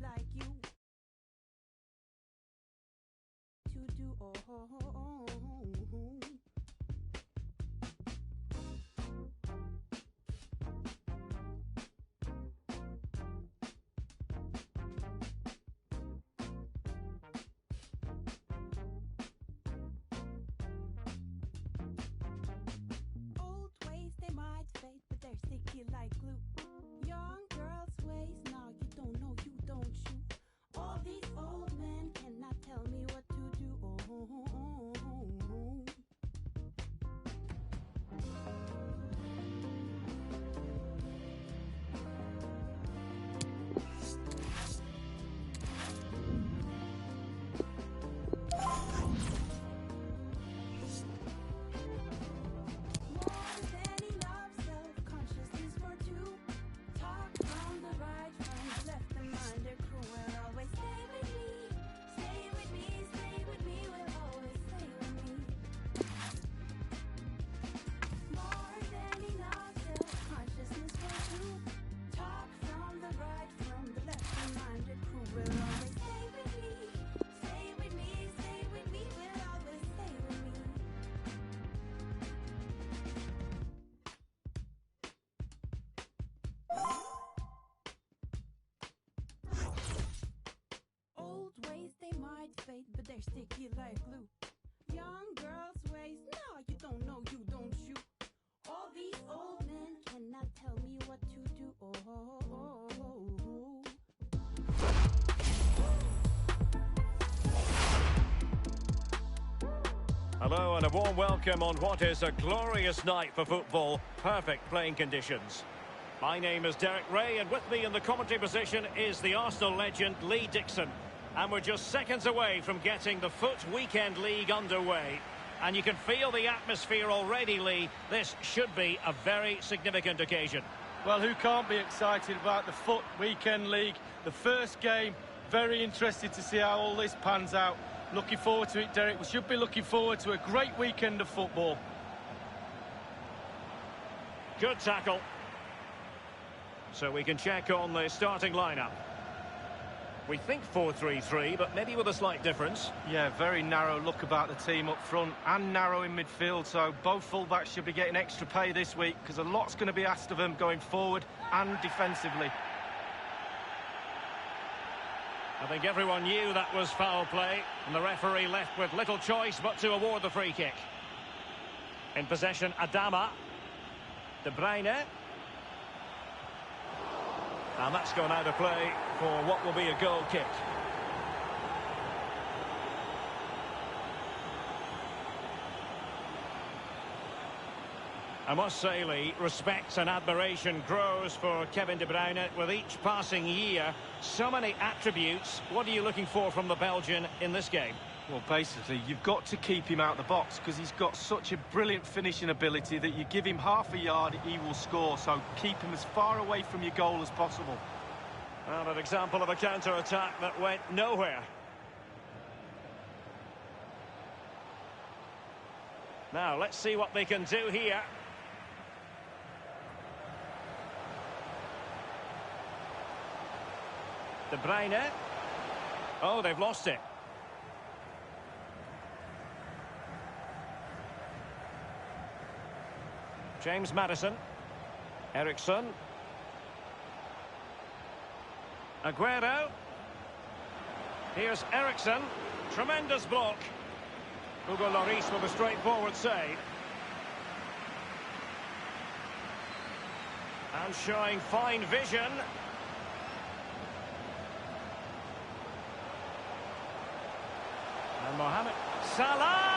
like you to do. Old ways, they might fade, but they're sticky like glue. Young girls' ways, now you don't know, you don't you. All these old men cannot tell me what to do. More than enough self-consciousness for two. Talk from the right, from the left, the mind, their crew will always stay with me. Stay with me, stay with me, will always stay with me. More than enough self-consciousness for two. Talk from the right, from the left, the mind, their crew will always stay with me. Stay with me, stay with me, will always stay with me. Old ways, they might fade, but they're sticky like glue. Young girls' ways, no, you don't know, you don't you. All these old men cannot tell me what to do. Hello and a warm welcome on what is a glorious night for football. Perfect playing conditions. My name is Derek Ray, and with me in the commentary position is the Arsenal legend Lee Dixon. And we're just seconds away from getting the FUT Weekend League underway. And you can feel the atmosphere already, Lee. This should be a very significant occasion. Well, who can't be excited about the FUT Weekend League? The first game, very interested to see how all this pans out. Looking forward to it, Derek. We should be looking forward to a great weekend of football. Good tackle. So we can check on the starting lineup. We think 4-3-3, but maybe with a slight difference. Yeah, very narrow look about the team up front and narrow in midfield, so both fullbacks should be getting extra pay this week because a lot's going to be asked of them going forward and defensively. I think everyone knew that was foul play, and the referee left with little choice but to award the free kick. In possession, Adama. De Bruyne. And that's gone out of play for what will be a goal kick. I must say, Lee, respect and admiration grows for Kevin De Bruyne with each passing year. So many attributes. What are you looking for from the Belgian in this game? Well, basically, you've got to keep him out the box because he's got such a brilliant finishing ability that you give him half a yard, he will score. So keep him as far away from your goal as possible. Well, an example of a counter-attack that went nowhere. Now, let's see what they can do here. De Bruyne. Oh, they've lost it. James Maddison. Eriksson. Aguero. Here's Eriksson. Tremendous block. Hugo Lloris with a straightforward save. And showing fine vision. And Mohamed Salah!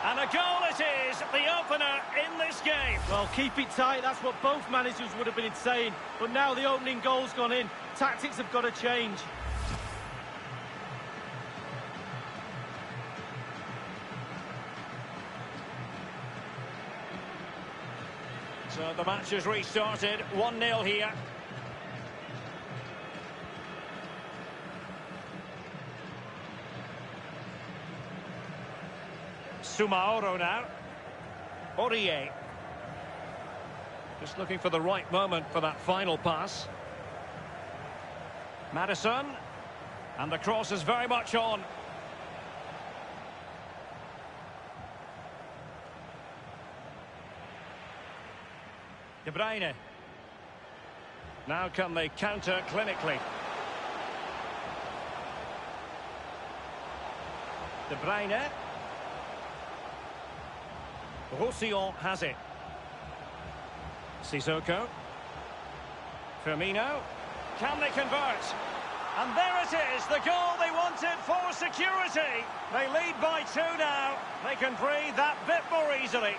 And a goal it is, the opener in this game. Well, keep it tight, that's what both managers would have been saying. But now the opening goal's gone in. Tactics have got to change. So the match has restarted, 1-0 here. Sumaoro now. Aurier. Just looking for the right moment for that final pass. Maddison. And the cross is very much on. De Bruyne. Now can they counter clinically? De Bruyne. Roussillon has it. Sissoko. Firmino. Can they convert? And there it is, the goal they wanted for security. They lead by 2 now. They can breathe that bit more easily.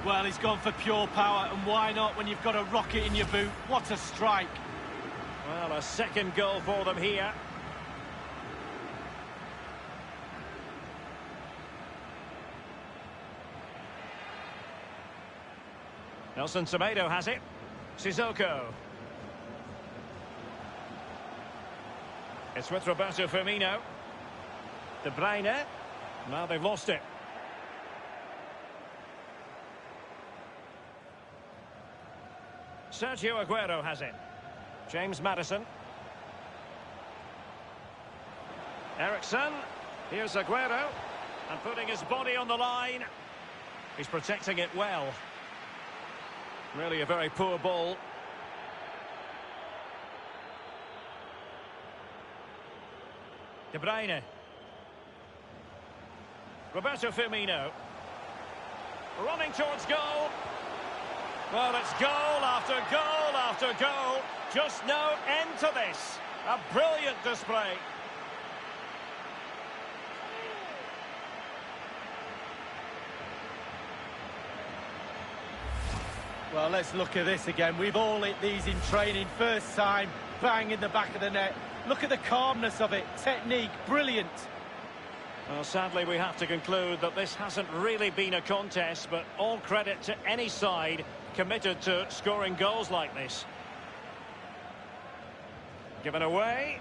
Well, he's gone for pure power, and why not when you've got a rocket in your boot? What a strike. Well, a second goal for them here. Nelson Semedo has it. Sissoko. It's with Roberto Firmino. De Bruyne. Now they've lost it. Sergio Aguero has it. James Maddison. Eriksen. Here's Aguero. And putting his body on the line. He's protecting it well. Really a very poor ball. De Bruyne. Roberto Firmino. Running towards goal. Well, it's goal after goal after goal. Just no end to this. A brilliant display. Well, let's look at this again. We've all hit these in training. First time, bang in the back of the net. Look at the calmness of it. Technique, brilliant. Well, sadly, we have to conclude that this hasn't really been a contest, but all credit to any side committed to scoring goals like this. Given away.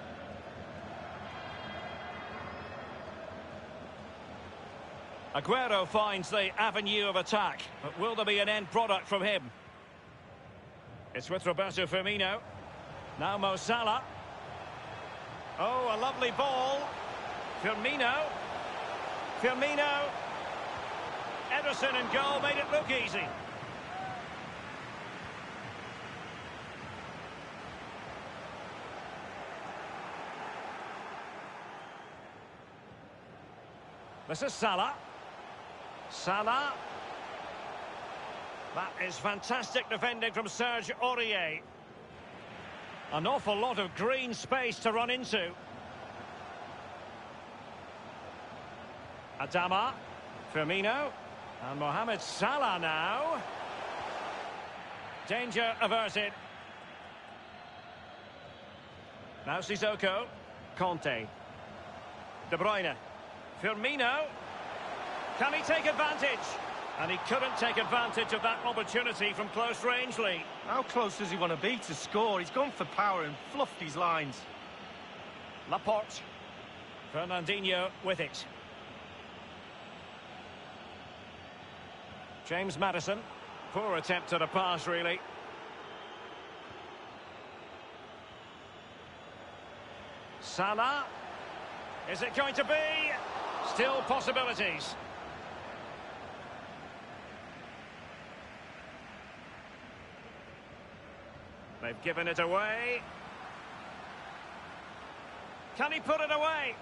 Aguero finds the avenue of attack, but will there be an end product from him? It's with Roberto Firmino. Now Mo Salah. Oh, a lovely ball. Firmino. Firmino. Ederson in goal made it look easy. This is Salah. Salah. That is fantastic defending from Serge Aurier. An awful lot of green space to run into. Adama. Firmino. And Mohamed Salah now. Danger averted. Now Sissoko. Conte. De Bruyne. Firmino. Can he take advantage? And he couldn't take advantage of that opportunity from close range, Lee. How close does he want to be to score? He's gone for power and fluffed his lines. Laporte. Fernandinho with it. James Maddison. Poor attempt at a pass, really. Salah. Is it going to be? Still possibilities. They've given it away. Can he put it away?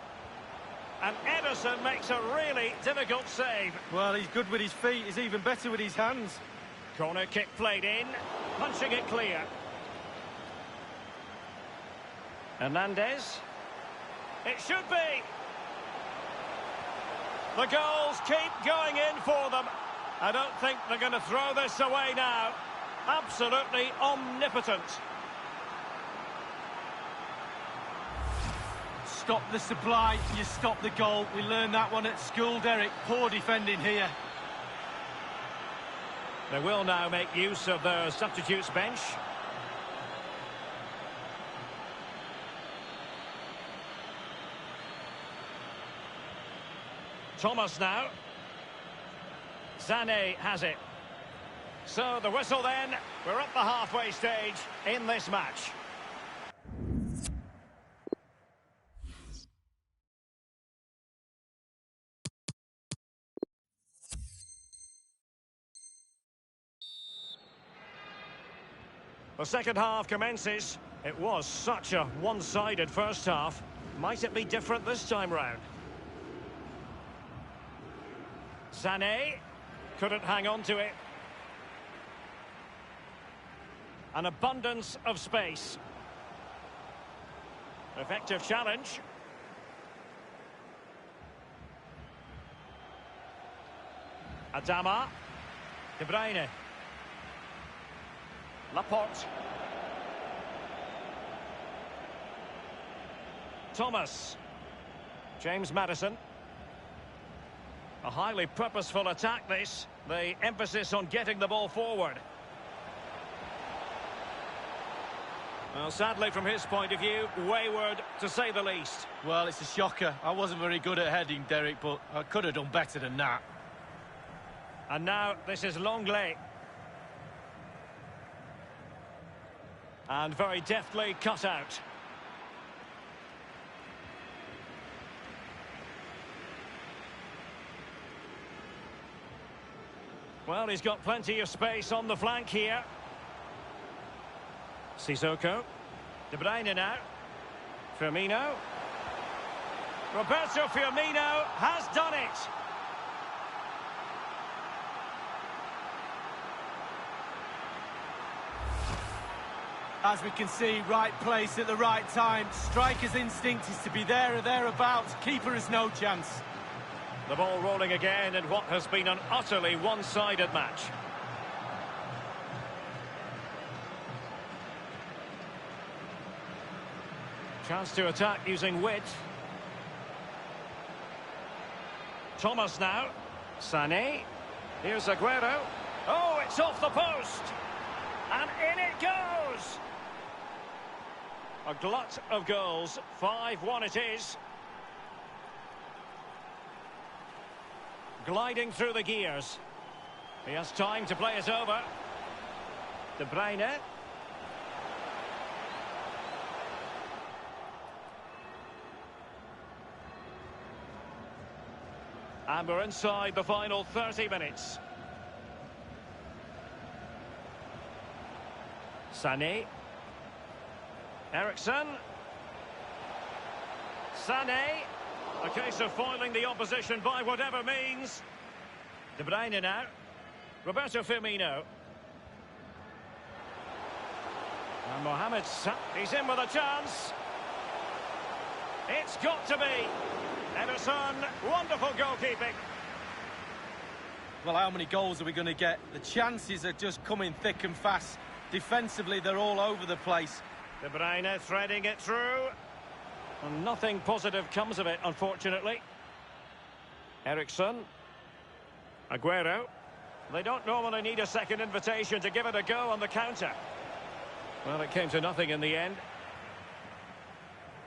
And Ederson makes a really difficult save. Well, he's good with his feet. He's even better with his hands. Corner kick played in. Punching it clear. Hernandez. It should be. The goals keep going in for them. I don't think they're going to throw this away now. Absolutely omnipotent. Stop the supply, you stop the goal. We learned that one at school, Derek. Poor defending here. They will now make use of their substitutes bench. Thomas now. Sané has it. So the whistle then. We're at the halfway stage in this match. The second half commences. It was such a one-sided first half. Might it be different this time round? Sané couldn't hang on to it. An abundance of space. Effective challenge. Adama. De Bruyne. Laporte. Thomas. James Maddison. A highly purposeful attack this. The emphasis on getting the ball forward. Well, sadly from his point of view, wayward to say the least. Well, it's a shocker. I wasn't very good at heading, Derek, but I could have done better than that. And now this is Longley. And very deftly cut out. Well, he's got plenty of space on the flank here. Sissoko. De Bruyne now. Firmino. Roberto Firmino has done it. As we can see, right place at the right time. Striker's instinct is to be there or thereabouts. Keeper has no chance. The ball rolling again in what has been an utterly one-sided match. Chance to attack using width. Thomas now. Sané. Here's Aguero. Oh, it's off the post. And in it goes. A glut of goals. 5-1 it is. Gliding through the gears. He has time to play it over. De Bruyne. And we're inside the final 30 minutes. Sané. Eriksen. Sané. A case of foiling the opposition by whatever means. De Bruyne now. Roberto Firmino. And Mohamed he's in with a chance. It's got to be. Ederson, wonderful goalkeeping. Well, how many goals are we going to get? The chances are just coming thick and fast. Defensively, they're all over the place. De Bruyne threading it through. And nothing positive comes of it, unfortunately. Eriksen. Aguero. They don't normally need a second invitation to give it a go on the counter. Well, it came to nothing in the end.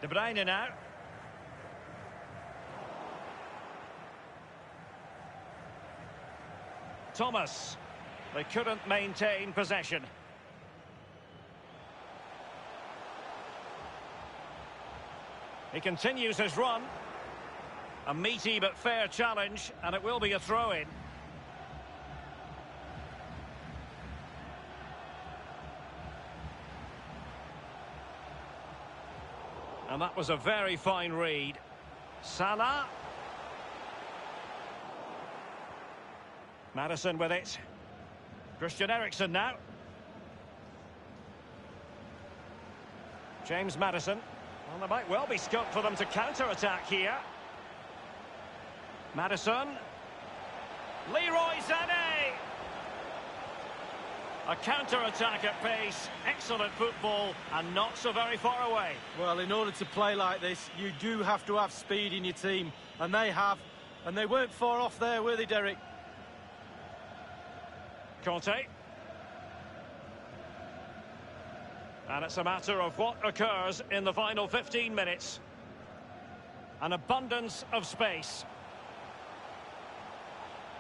De Bruyne now. Thomas. They couldn't maintain possession. He continues his run. A meaty but fair challenge, and it will be a throw-in. And that was a very fine read. Salah. Maddison with it. Christian Eriksen now. James Maddison. Well, there might well be scope for them to counter-attack here. Maddison. Leroy Sané. A counter-attack at pace. Excellent football and not so very far away. Well, in order to play like this, you do have to have speed in your team. And they have. And they weren't far off there, were they, Derek? Conte. And it's a matter of what occurs in the final 15 minutes. An abundance of space.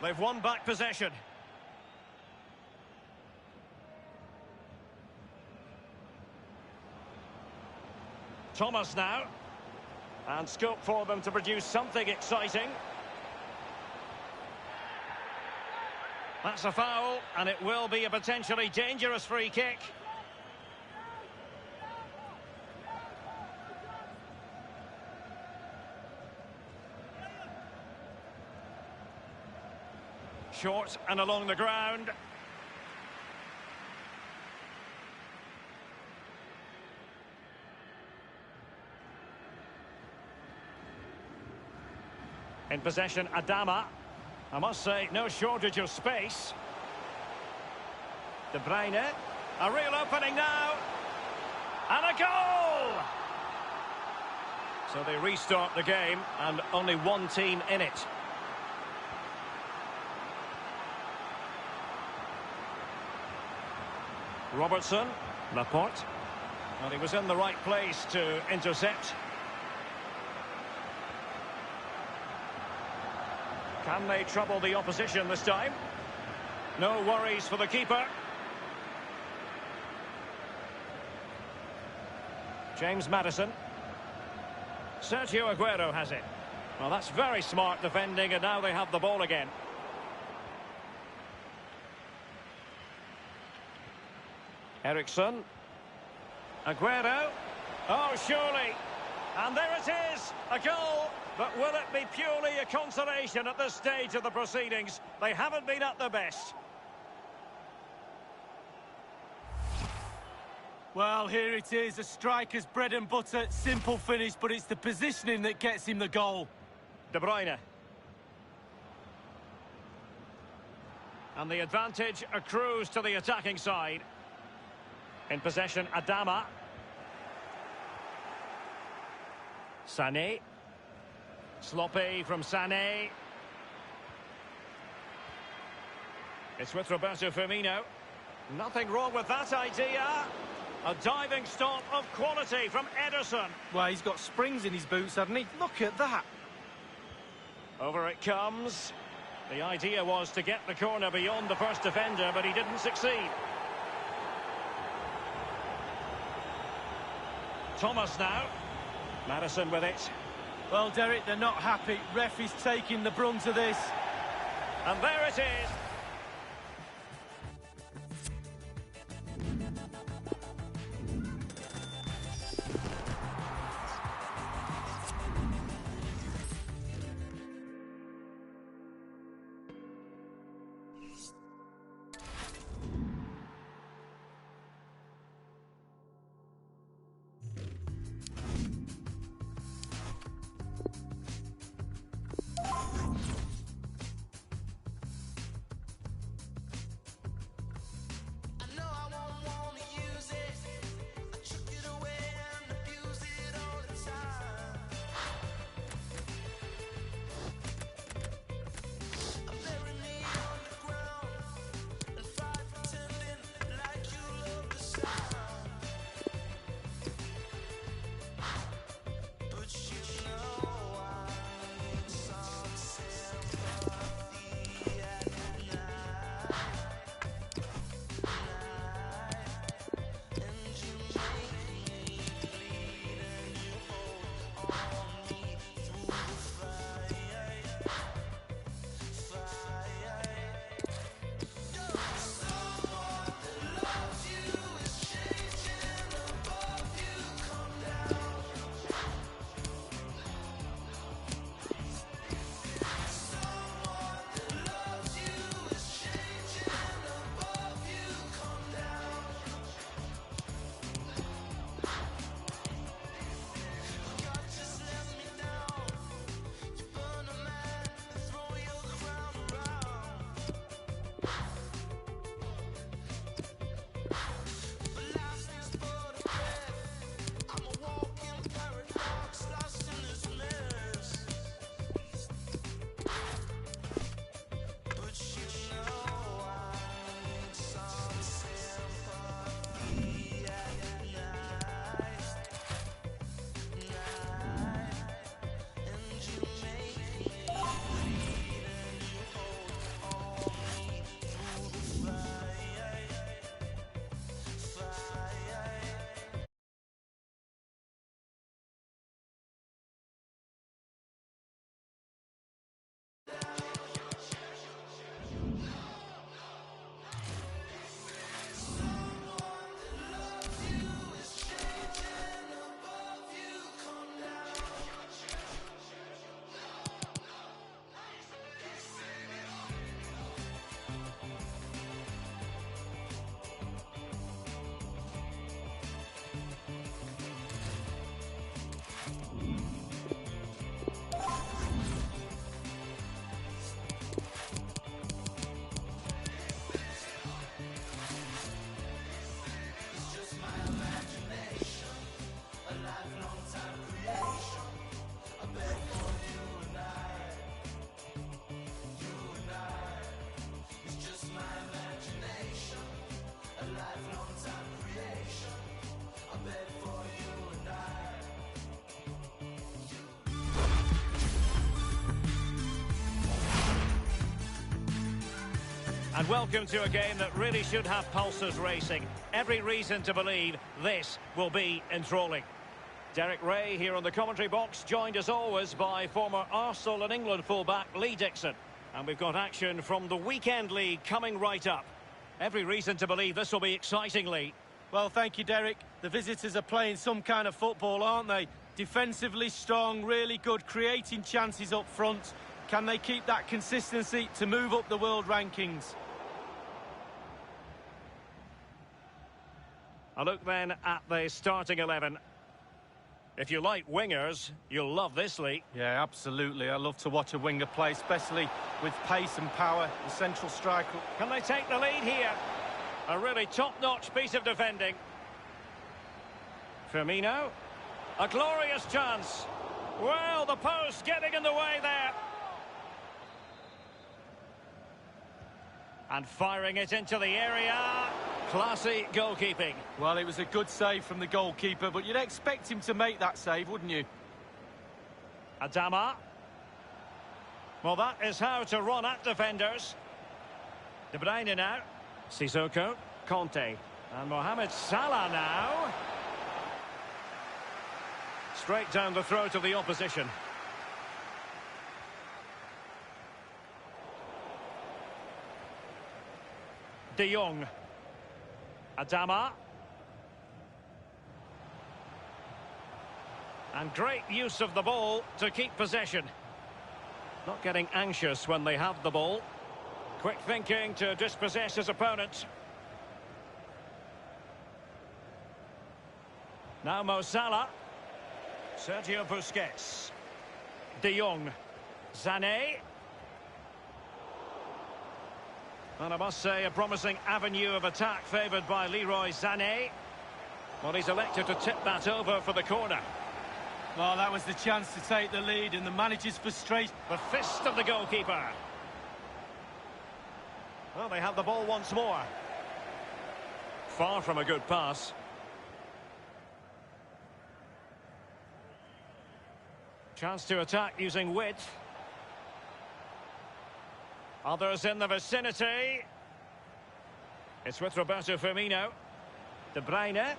They've won back possession. Thomas now. And scope for them to produce something exciting. That's a foul, and it will be a potentially dangerous free kick. Short and along the ground. In possession, Adama. I must say, no shortage of space. De Bruyne. A real opening now. And a goal! So they restart the game, and only one team in it. Robertson. Laporte. And he was in the right place to intercept. Can they trouble the opposition this time? No worries for the keeper. James Maddison. Sergio Aguero has it. Well, that's very smart defending, and now they have the ball again. Ericsson. Aguero. Oh, surely. And there it is, a goal. But will it be purely a consolation at this stage of the proceedings? They haven't been at their best. Well, here it is, a striker's bread and butter, simple finish, but it's the positioning that gets him the goal. De Bruyne. And the advantage accrues to the attacking side. In possession, Adama. Sané. Sloppy from Sané. It's with Roberto Firmino. Nothing wrong with that idea. A diving stop of quality from Ederson. Well, he's got springs in his boots, hasn't he? Look at that. Over it comes. The idea was to get the corner beyond the first defender, but he didn't succeed. Thomas now. Maddison with it. Well, Derek, they're not happy. Ref is taking the brunt of this. And there it is. And welcome to a game that really should have pulses racing. Every reason to believe this will be enthralling. Derek Ray here on the commentary box, joined as always by former Arsenal and England fullback Lee Dixon. And we've got action from the Weekend League coming right up. Every reason to believe this will be exciting, Lee. Well, thank you, Derek. The visitors are playing some kind of football, aren't they? Defensively strong, really good, creating chances up front. Can they keep that consistency to move up the world rankings? A look then at the starting 11. If you like wingers, you'll love this, Lee. Yeah, absolutely. I love to watch a winger play, especially with pace and power. The central striker. Can they take the lead here? A really top-notch piece of defending. Firmino. A glorious chance. Well, the post getting in the way there. And firing it into the area. Classy goalkeeping. Well, it was a good save from the goalkeeper, but you'd expect him to make that save, wouldn't you? Adama. Well, that is how to run at defenders. De Bruyne now. Sissoko. Conte. And Mohamed Salah now. Straight down the throat of the opposition. De Jong. Adama. And great use of the ball to keep possession. Not getting anxious when they have the ball. Quick thinking to dispossess his opponent. Now Mo Salah. Sergio Busquets. De Jong. Sané. And I must say, a promising avenue of attack favoured by Leroy Sané. Well, he's elected to tip that over for the corner. Well, that was the chance to take the lead, and the manager's frustrated. The fist of the goalkeeper. Well, they have the ball once more. Far from a good pass. Chance to attack using width. Others in the vicinity. It's with Roberto Firmino. De Bruyne.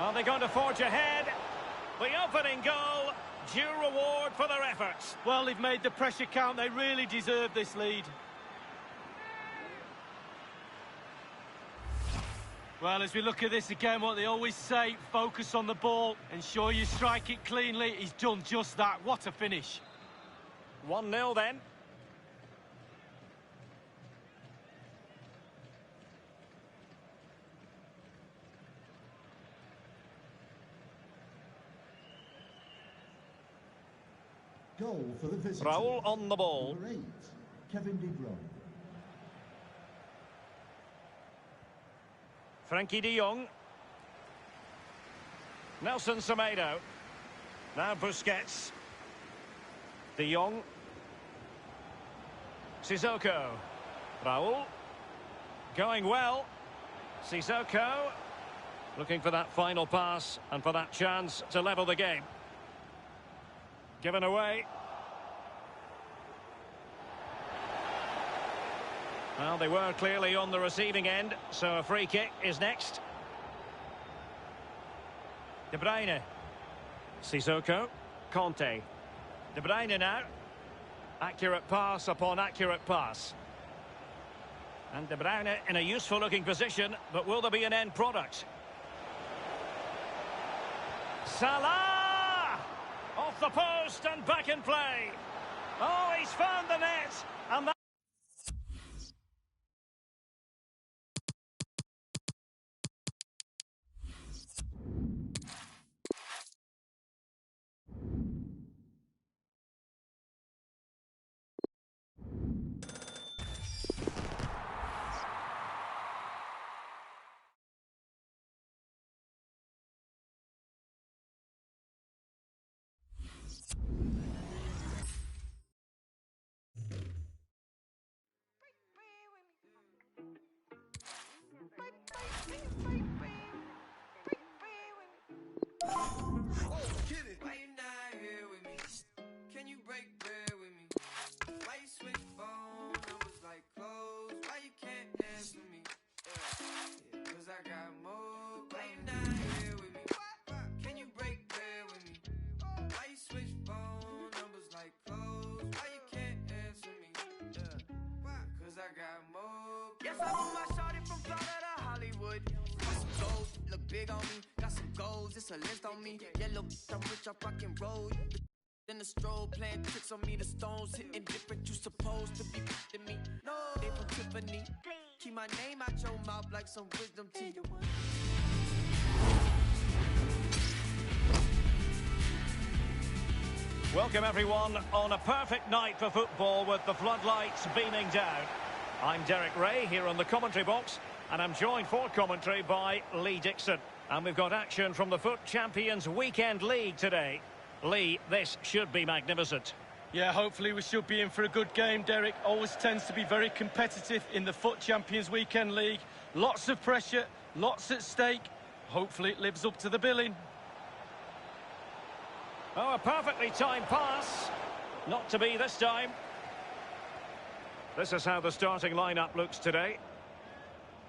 Are they going to forge ahead? The opening goal. Due reward for their efforts. Well, they've made the pressure count. They really deserve this lead. Well, as we look at this again, what they always say, focus on the ball, ensure you strike it cleanly. He's done just that. What a finish. 1-0 then. Goal for the visitors. Raul on the ball. Number 8, Kevin De Bruyne. Frankie de Jong. Nelson Semedo. Now Busquets. De Jong. Sissoko. Raul. Going well. Sissoko. Looking for that final pass and for that chance to level the game. Given away. Well, they were clearly on the receiving end, so a free kick is next. De Bruyne. Sissoko. Conte. De Bruyne now. Accurate pass upon accurate pass. And De Bruyne in a useful looking position, but will there be an end product? Salah! Off the post and back in play. Oh, he's found the net. And that Why you not here with me? Can you break big on me. Got some goals, it's a list on me. Yellow, I'm rich, I rock and roll. Then the stroll playing tricks on me. The stones hitting different. You supposed to be f***ing me. No, they from Tiffany. Keep my name out your mouth like some wisdom teeth. Welcome everyone on a perfect night for football with the floodlights beaming down. I'm Derek Ray here on the commentary box, and I'm joined for commentary by Lee Dixon. And we've got action from the FUT Champions Weekend League today. Lee, this should be magnificent. Yeah, hopefully we should be in for a good game, Derek. Always tends to be very competitive in the FUT Champions Weekend League. Lots of pressure, lots at stake. Hopefully it lives up to the billing. Oh, a perfectly timed pass. Not to be this time. This is how the starting lineup looks today.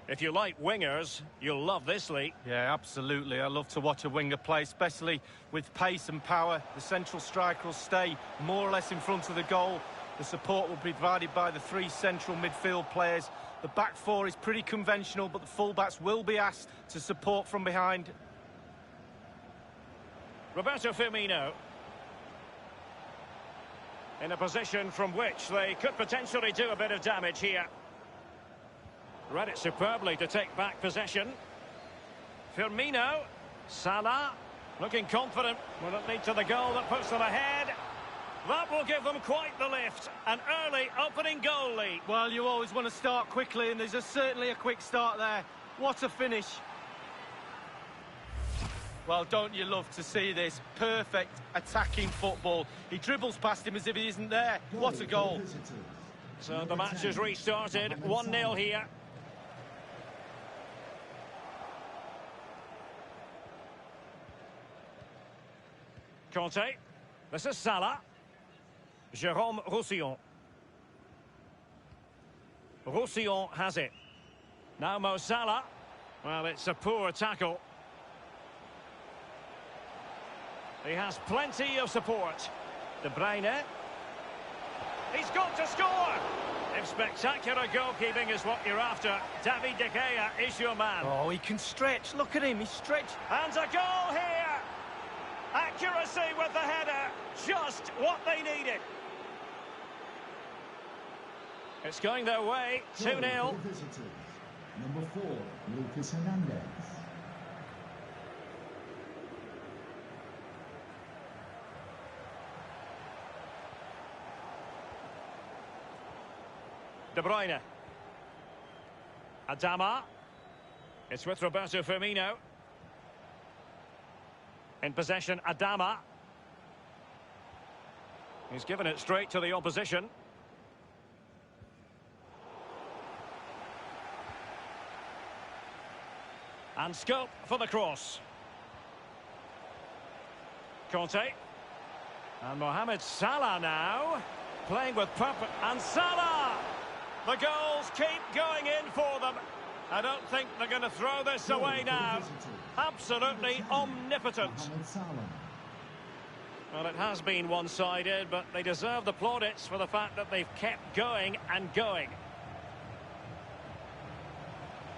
If you like wingers, you'll love this, Lee. Yeah, absolutely. I love to watch a winger play, especially with pace and power. The central striker will stay more or less in front of the goal. The support will be provided by the three central midfield players. The back four is pretty conventional, but the fullbacks will be asked to support from behind. Roberto Firmino. In a position from which they could potentially do a bit of damage here. Read it superbly to take back possession. Firmino. Salah. Looking confident. Will it lead to the goal that puts them ahead? That will give them quite the lift. An early opening goal lead. Well, you always want to start quickly, and there's certainly a quick start there. What a finish. Well, don't you love to see this? Perfect attacking football. He dribbles past him as if he isn't there. What a goal. So the match has restarted. 1-0 here. Conte. This is Salah. Jérôme Roussillon. Roussillon has it. Now Mo Salah. Well, it's a poor tackle. He has plenty of support. De Bruyne. He's got to score! If spectacular goalkeeping is what you're after, David De Gea is your man. Oh, he can stretch. Look at him, he's stretched. And a goal here! Accuracy with the header, just what they needed. It's going their way, 2-0. Number 4, Lucas Hernandez. De Bruyne. Adama. It's with Roberto Firmino. In possession, Adama. He's given it straight to the opposition. And scope for the cross. Conte. And Mohamed Salah now. Playing with purpose. And Salah! The goals keep going in for them. I don't think they're going to throw this away now. Absolutely omnipotent. Well, it has been one-sided, but they deserve the plaudits for the fact that they've kept going and going.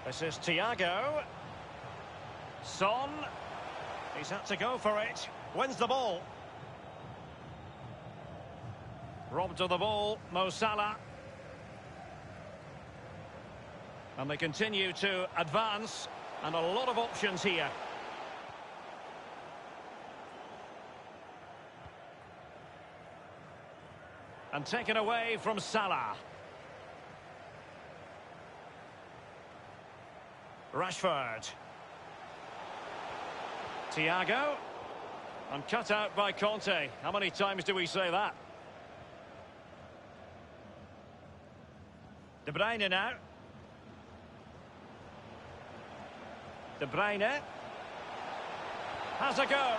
This is Thiago. Son. He's had to go for it. Wins the ball. Robbed of the ball, Mo Salah. And they continue to advance, and a lot of options here. And taken away from Salah. Rashford. Thiago. And cut out by Conte. How many times do we say that? De Bruyne now. De Bruyne has a go.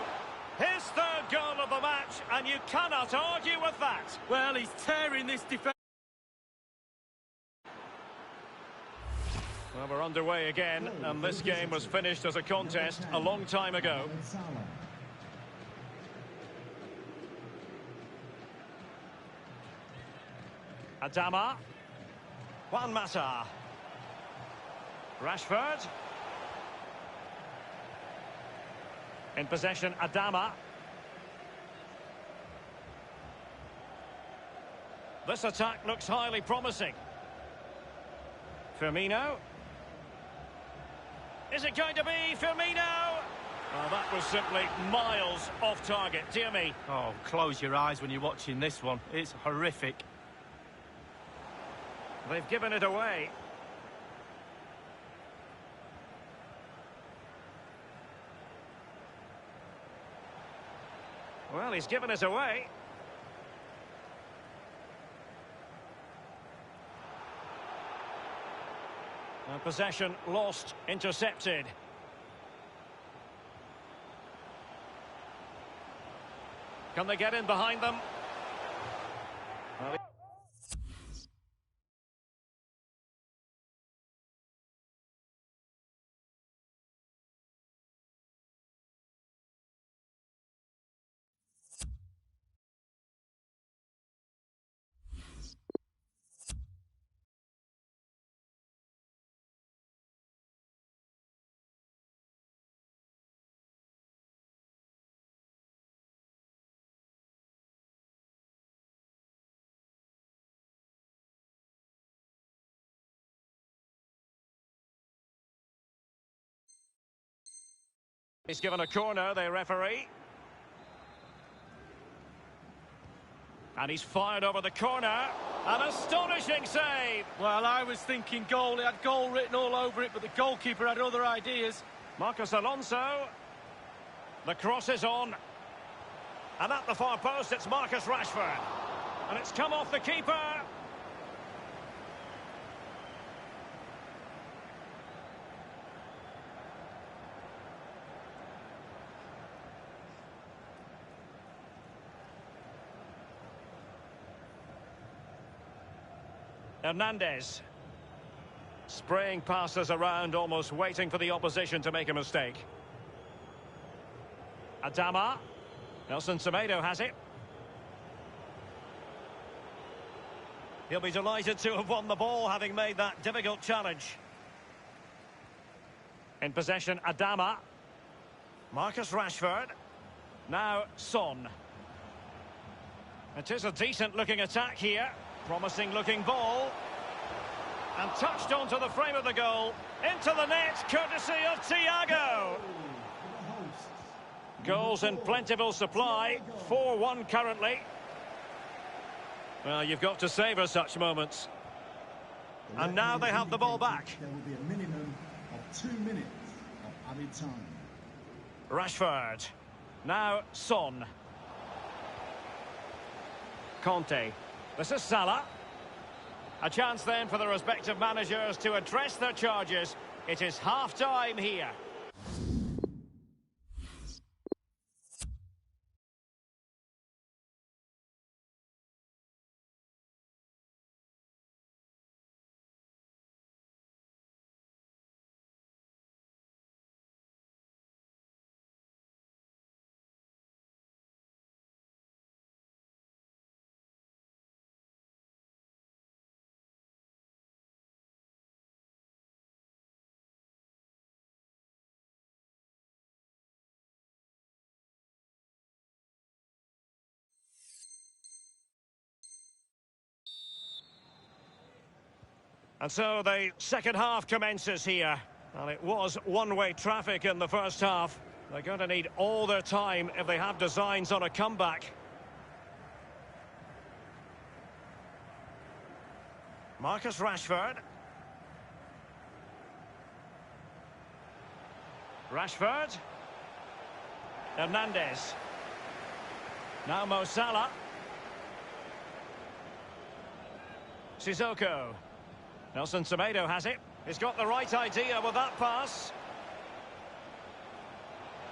His third goal of the match, and you cannot argue with that. Well, he's tearing this defence. Well, we're underway again, and this game was finished as a contest a long time ago. Adama. Juan Mata. Rashford. In possession, Adama. This attack looks highly promising. Firmino. Is it going to be Firmino? Oh, that was simply miles off target, dear me. Oh, close your eyes when you're watching this one. It's horrific. They've given it away. Well, he's given it away. Possession lost, intercepted. Can they get in behind them? Well, he's given a corner, the referee. And he's fired over the corner. An astonishing save. Well, I was thinking goal. It had goal written all over it, but the goalkeeper had other ideas. Marcos Alonso. The cross is on. And at the far post, it's Marcus Rashford. And it's come off the keeper. Hernandez. Spraying passes around, almost waiting for the opposition to make a mistake. Adama. Nelson Semedo has it. He'll be delighted to have won the ball, having made that difficult challenge. In possession, Adama. Marcus Rashford. Now, Son. It is a decent-looking attack here. Promising-looking ball. And touched onto the frame of the goal. Into the net, courtesy of Thiago. Goals in plentiful supply. 4-1 currently. Well, you've got to savour such moments. And now they have the ball back. There will be a minimum of 2 minutes of added time. Rashford. Now Son. Conte. This is Salah. A chance then for the respective managers to address their charges. It is half-time here. And so the second half commences here. And it was one-way traffic in the first half. They're going to need all their time if they have designs on a comeback. Marcus Rashford. Rashford. Hernandez. Now Mo Salah. Sissoko. Nelson Semedo has it. He's got the right idea with that pass.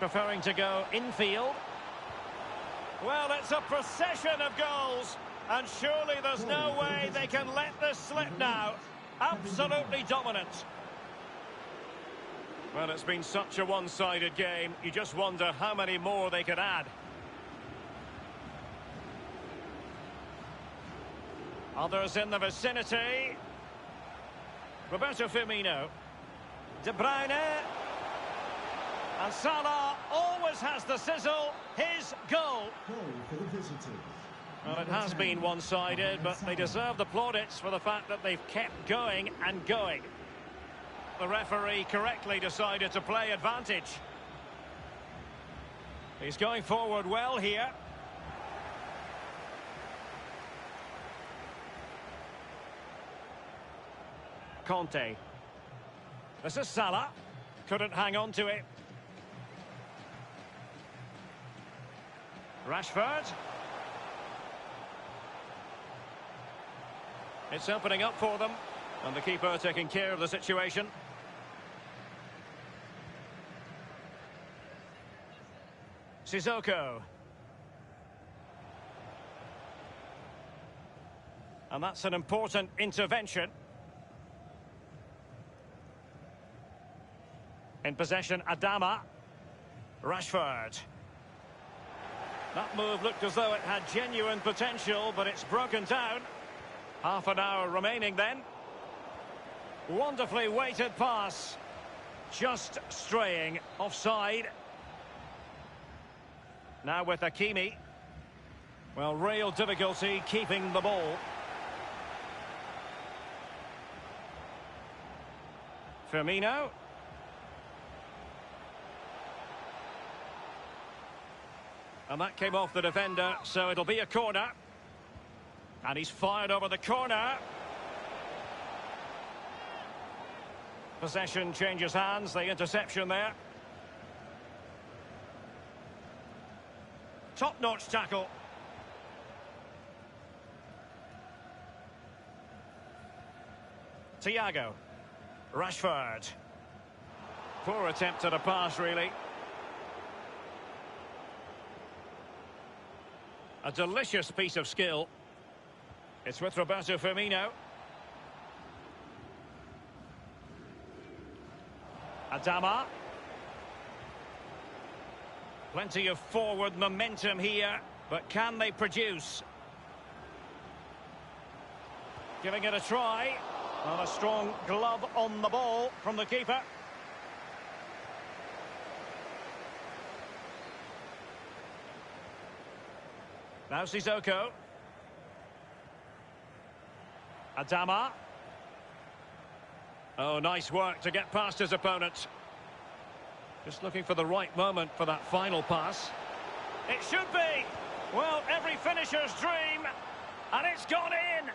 Preferring to go infield. Well, it's a procession of goals. And surely there's no way they can let this slip now. Absolutely dominant. Well, it's been such a one-sided game. You just wonder how many more they could add. Others in the vicinity. Roberto Firmino. De Bruyne. And Salah. always has the sizzle, his goal. Goal for the visitors. Well, it has been one-sided, but they deserve the plaudits for the fact that they've kept going and going. The referee correctly decided to play advantage. He's going forward well here. Conte. This is Salah. Couldn't hang on to it. Rashford. It's opening up for them. And the keeper taking care of the situation. Sissoko. And that's an important intervention. In possession, Adama. Rashford. That move looked as though it had genuine potential, but it's broken down. Half an hour remaining then. Wonderfully weighted pass. Just straying offside. Now with Hakimi. Well, real difficulty keeping the ball. Firmino. And that came off the defender, so it'll be a corner. And he's fired over the corner. Possession changes hands, the interception there. Top-notch tackle. Thiago. Rashford. Poor attempt at a pass, really. A delicious piece of skill. It's with Roberto Firmino. Adama. Plenty of forward momentum here, but can they produce? Giving it a try. Well, a strong glove on the ball from the keeper. Now Sissoko. Adama. Oh, nice work to get past his opponent. Just looking for the right moment for that final pass. It should be. Well, every finisher's dream. And it's gone in.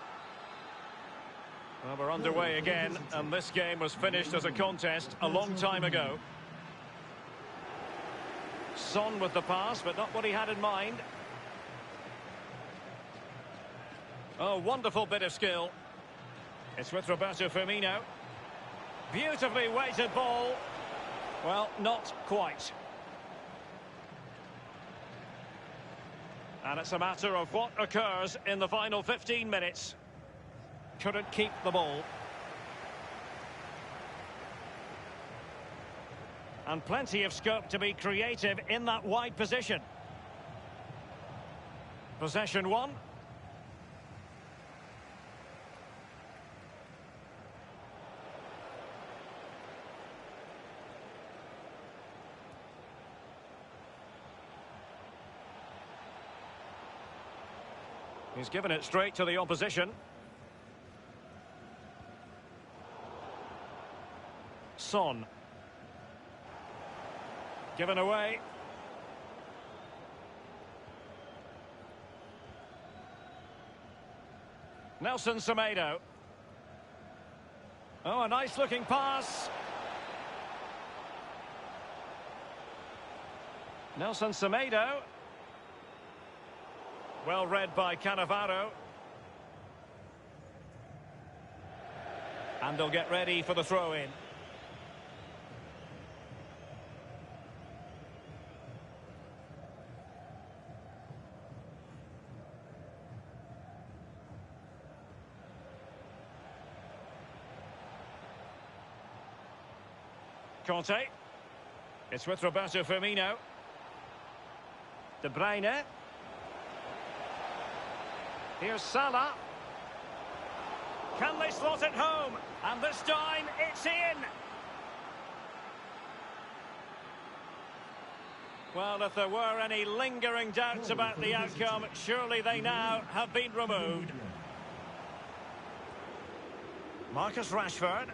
Well, we're underway again. And this game was finished as a contest a long time ago. Son with the pass, but not what he had in mind. Oh, wonderful bit of skill. It's with Roberto Firmino. Beautifully weighted ball. Well, not quite. And it's a matter of what occurs in the final 15 minutes. Couldn't keep the ball. And plenty of scope to be creative in that wide position. Possession one. He's given it straight to the opposition. Son. Given away. Nelson Semedo. Oh, a nice looking pass. Nelson Semedo. Well read by Cannavaro. And they'll get ready for the throw-in. Conte. It's with Roberto Firmino. De Bruyne. Here's Salah. Can they slot it home? And this time, it's in. Well, if there were any lingering doubts about the outcome, surely they now have been removed. Marcus Rashford.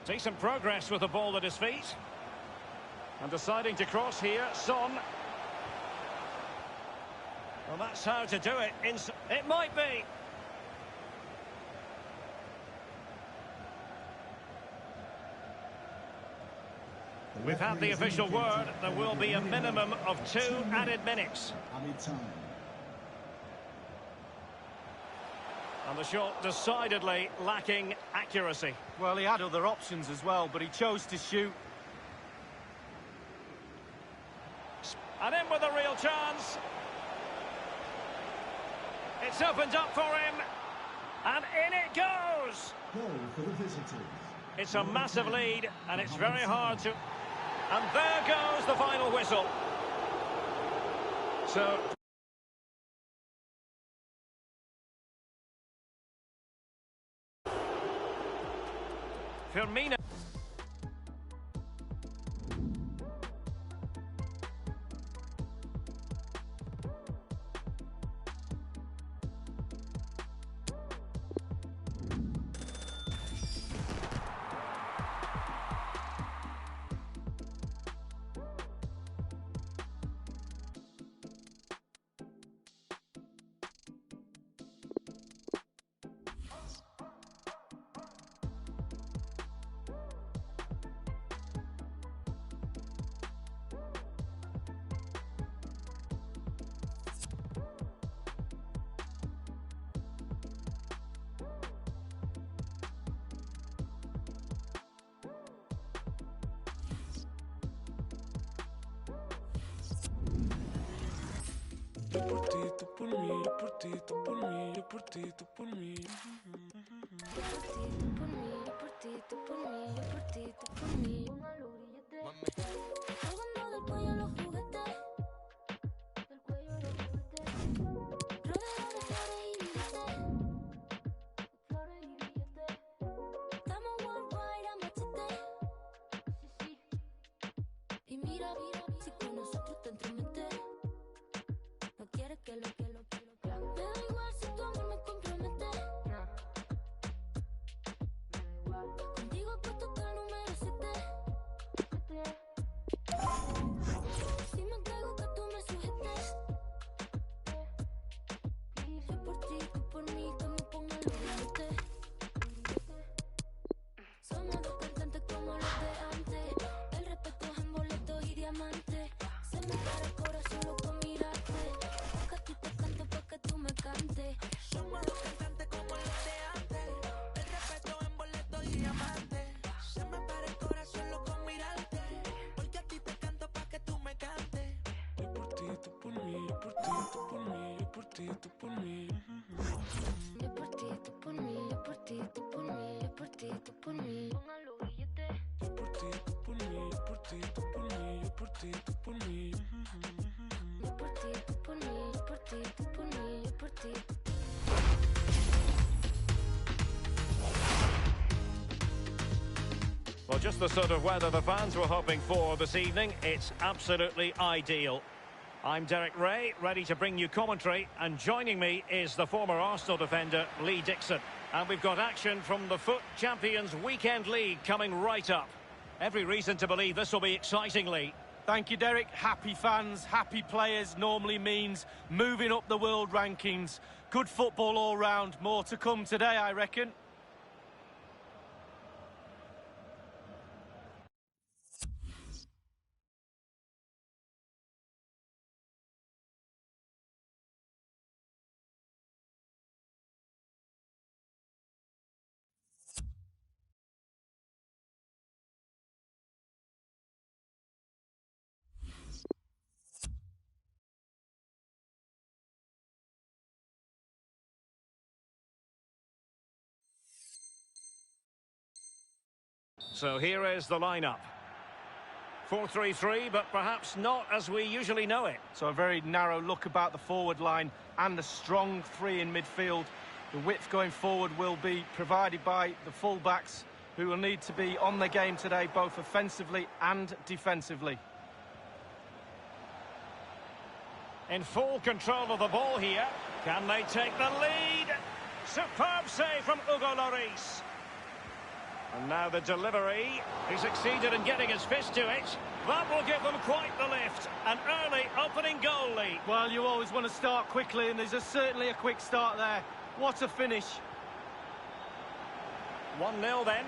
Decent progress with the ball at his feet. And deciding to cross here, Son. Well, that's how to do it. It might be. We've had the official word. There will be a minimum of 2 added minutes. And the shot decidedly lacking accuracy. Well, he had other options as well, but he chose to shoot. And in with a real chance. It's opened up for him. And in it goes. Goal for the visitors. It's a massive lead, and it's very hard to... And there goes the final whistle. So... Firmino. Yo por ti, tú por mí, yo por ti, tú por mí, yo por ti, tú por mí. Yo por ti, tú por mí, yo por ti, tú por mí. Póngalo grillete. Colgando del cuello los juguetes. Del cuello los juguetes. Rodeado de flores y billetes. Flores y billetes. Estamos worldwide a machete. Sí, sí. Y mira, si con nosotros te entremetes. No quieres que lo me da igual si tu amor me compromete. Contigo he puesto hasta el número 7. Si me entrego que tú me sujetes. Yo por ti, tú por mí, que me pongan los grilletes. Somos dos cantantes como los de antes. El respeto es en boletos y diamantes. Se me para el corazón solo con mirarte. Porque a ti te canto pa' que tú me cantes. Somos los cantantes como los de antes. El respeto en boleto y diamante. Se me para el corazón loco con mirarte. Porque a ti te canto pa' que tú me cantes. Yo por ti, tú por mí, yo por ti, tú por mí, yo por ti, tú por mí. Yo por ti, tú por mí, yo por ti, tú por mí, yo por ti, tú por mí. Póngalo billete. Yo por ti, tú por mí, yo por ti, tú por mí, yo por ti, tú por mí. Yo por ti, tú por mí, yo por ti, tú por mí, yo por ti. Well, just the sort of weather the fans were hoping for this evening. It's absolutely ideal. I'm Derek Ray, ready to bring you commentary, and joining me is the former Arsenal defender, Lee Dixon. And we've got action from the FUT Champions Weekend League coming right up. Every reason to believe this will be exciting, Lee. Thank you, Derek. Happy fans, happy players normally means moving up the world rankings. Good football all round. More to come today, I reckon. So here is the lineup. 4-3-3, but perhaps not as we usually know it. So a very narrow look about the forward line and a strong three in midfield. The width going forward will be provided by the full-backs, who will need to be on the game today, both offensively and defensively. In full control of the ball here. Can they take the lead? Superb save from Hugo Lloris. And now the delivery. He succeeded in getting his fist to it. That will give them quite the lift. An early opening goal lead. Well, you always want to start quickly, and there's certainly a quick start there. What a finish. 1-0 then.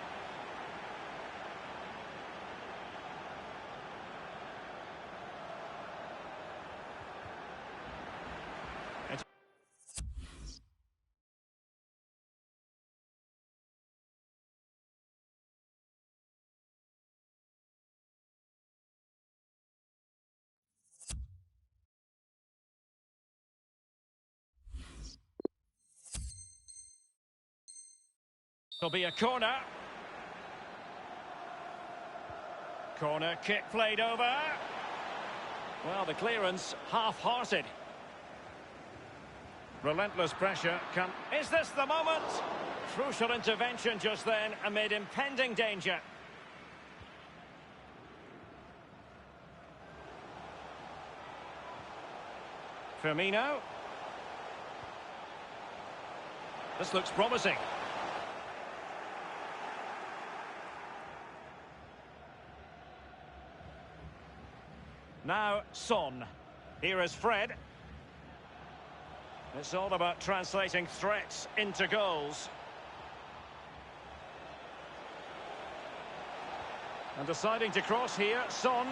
There'll be a corner. Corner kick played over. Well, the clearance half-hearted. Relentless pressure. Is this the moment? Crucial intervention just then amid impending danger. Firmino. This looks promising. Now, Son. Here is Fred. It's all about translating threats into goals. And deciding to cross here, Son.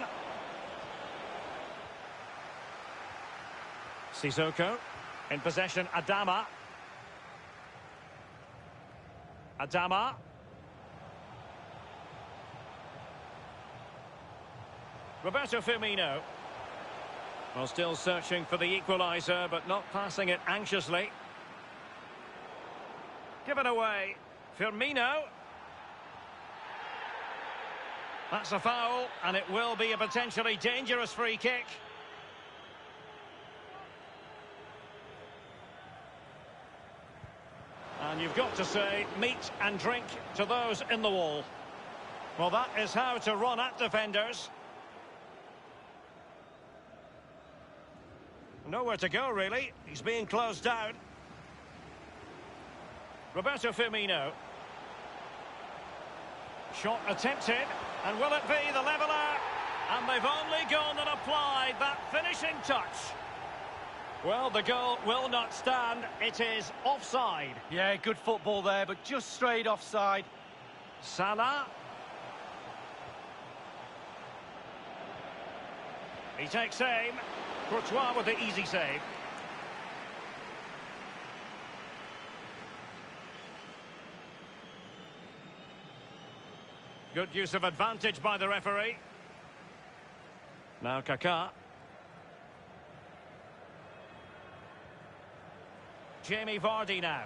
Sissoko. In possession, Adama. Adama. Roberto Firmino. Well, still searching for the equaliser, but not passing it anxiously. Given away. Firmino. That's a foul, and it will be a potentially dangerous free kick. And you've got to say, meat and drink to those in the wall. Well, that is how to run at defenders. Nowhere to go, really. He's being closed down. Roberto Firmino. Shot attempted. And will it be the leveller? And they've only gone and applied that finishing touch. Well, the goal will not stand. It is offside. Yeah, good football there, but just straight offside. Salah. He takes aim. Courtois with the easy save. Good use of advantage by the referee. Now Kaká. Jamie Vardy now.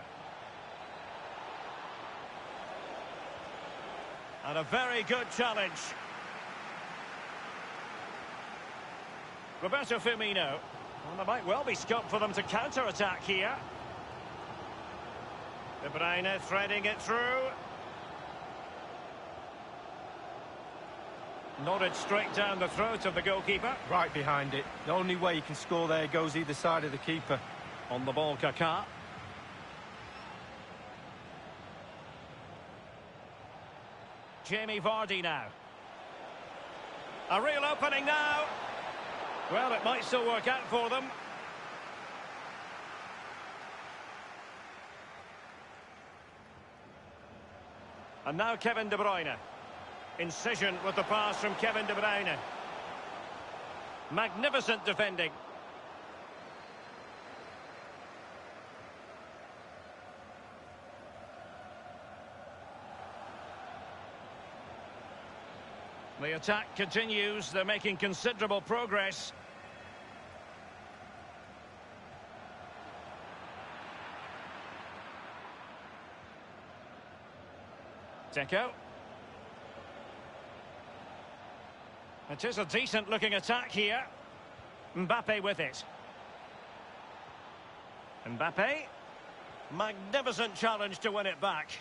And a very good challenge. Roberto Firmino. Well, there might well be scope for them to counter-attack here. De Bruyne threading it through. Nodded straight down the throat of the goalkeeper. Right behind it. The only way you can score there goes either side of the keeper. On the ball, Kaká. Jamie Vardy now. A real opening now. Well, it might still work out for them. And now Kevin De Bruyne. Incision with the pass from Kevin De Bruyne. Magnificent defending. The attack continues. They're making considerable progress. Deco. It is a decent-looking attack here. Mbappe with it. Mbappe. Magnificent challenge to win it back.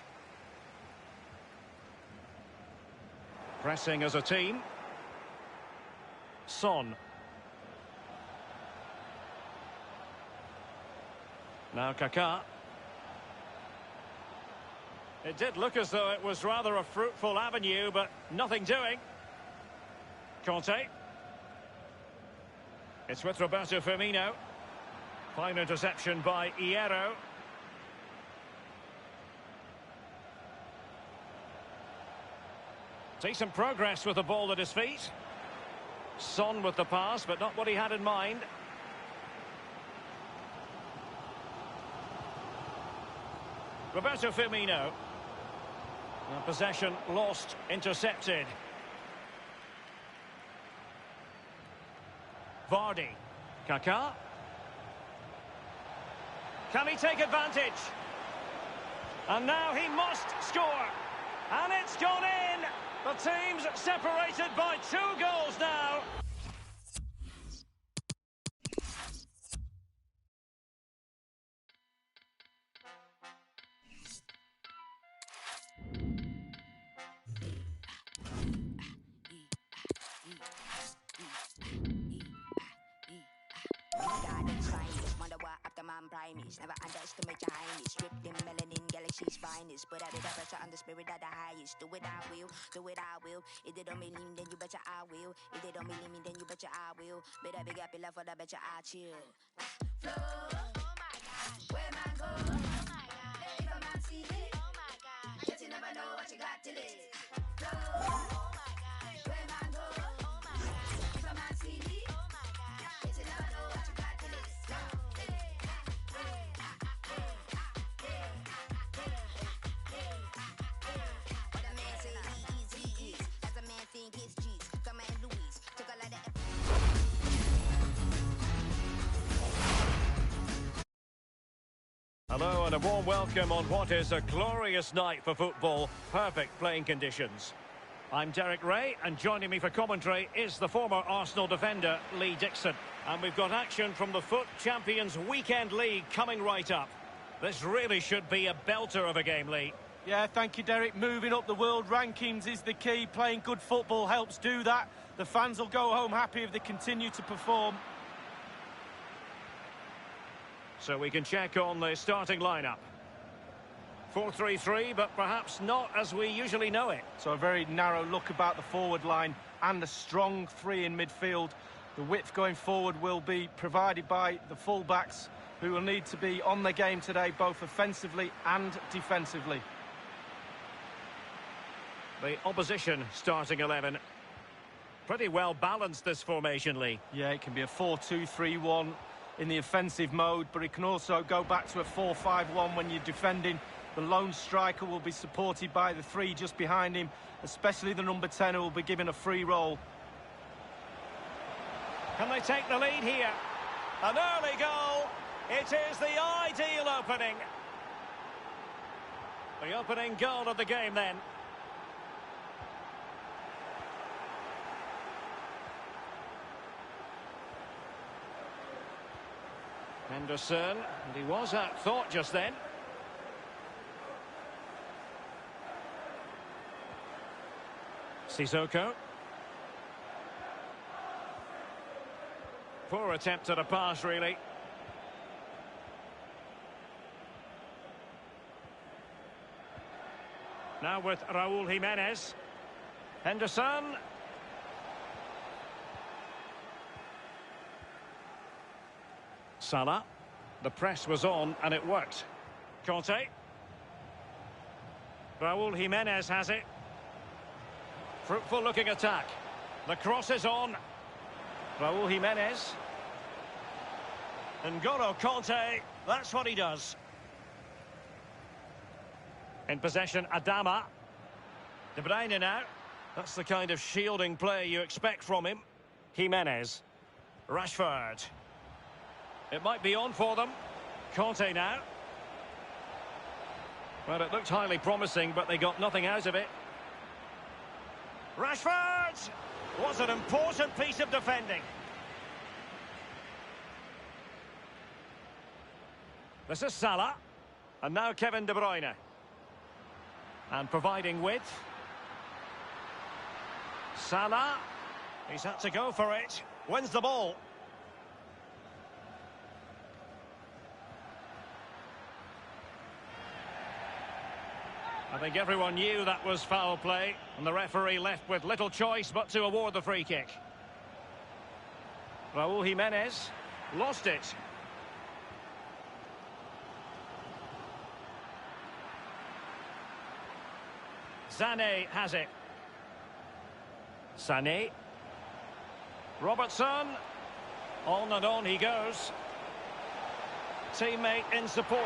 Pressing as a team. Son. Now Kaká. It did look as though it was rather a fruitful avenue, but nothing doing. Conte. It's with Roberto Firmino. Fine interception by Hierro. Decent progress with the ball at his feet. Son with the pass, but not what he had in mind. Roberto Firmino. Now possession lost, intercepted. Vardy. Kaká. Can he take advantage? And now he must score. And it's gone in. The team's separated by 2 goals now. Never underestimate your highness. Strip them melanin, galaxy's finest. But I did a pressure on the spirit of the highest. Do it, I will. Do it, I will. If they don't believe me, then you betcha I will. If they don't believe me, then you betcha I will. Better big up your love for the betcha I chill. Flow. Oh my gosh. Where man go? Oh my gosh. If a man see it. Oh my gosh. Yet you never know what you got till it. Flow. Oh my gosh. Where man go? Oh my gosh. If a man see it. Oh my gosh. Yet you never know what you got till it. Hello and a warm welcome on what is a glorious night for football. Perfect playing conditions. I'm Derek Ray, and joining me for commentary is the former Arsenal defender, Lee Dixon. And we've got action from the FUT Champions Weekend League coming right up. This really should be a belter of a game, Lee. Yeah, thank you, Derek. Moving up the world rankings is the key. Playing good football helps do that. The fans will go home happy if they continue to perform. So we can check on the starting lineup. 4-3-3, but perhaps not as we usually know it. So a very narrow look about the forward line and a strong 3 in midfield. The width going forward will be provided by the full-backs, who will need to be on the game today, both offensively and defensively. The opposition starting 11. Pretty well balanced, this formation, Lee. Yeah, it can be a 4-2-3-1 in the offensive mode, but it can also go back to a 4-5-1 when you're defending. The lone striker will be supported by the 3 just behind him, especially the number 10, who will be given a free role. Can they take the lead here? An early goal. It is the ideal opening. The opening goal of the game then. Henderson, and he was at thought just then. Sissoko. Poor attempt at a pass, really. Now with Raúl Jiménez. Henderson. Salah. The press was on and it worked. Conte. Raúl Jiménez has it. Fruitful looking attack. The cross is on. Raúl Jiménez. N'Golo Conte. That's what he does. In possession, Adama. De Bruyne now. That's the kind of shielding play you expect from him. Jiménez. Rashford. It might be on for them. Conte now. Well, it looked highly promising, but they got nothing out of it. Rashford! Was an important piece of defending. This is Salah. And now Kevin De Bruyne. And providing width. Salah. He's had to go for it. Wins the ball. I think everyone knew that was foul play, and the referee left with little choice but to award the free kick. Raúl Jiménez lost it. Sané has it. Sané. Robertson. On and on he goes. Teammate in support.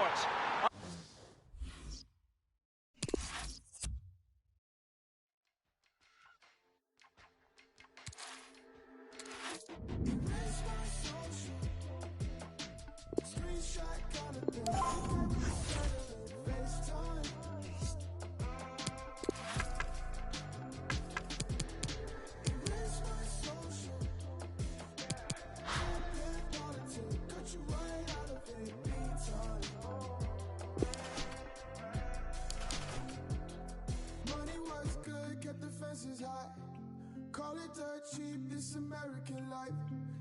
Call it dirt cheap, this American life.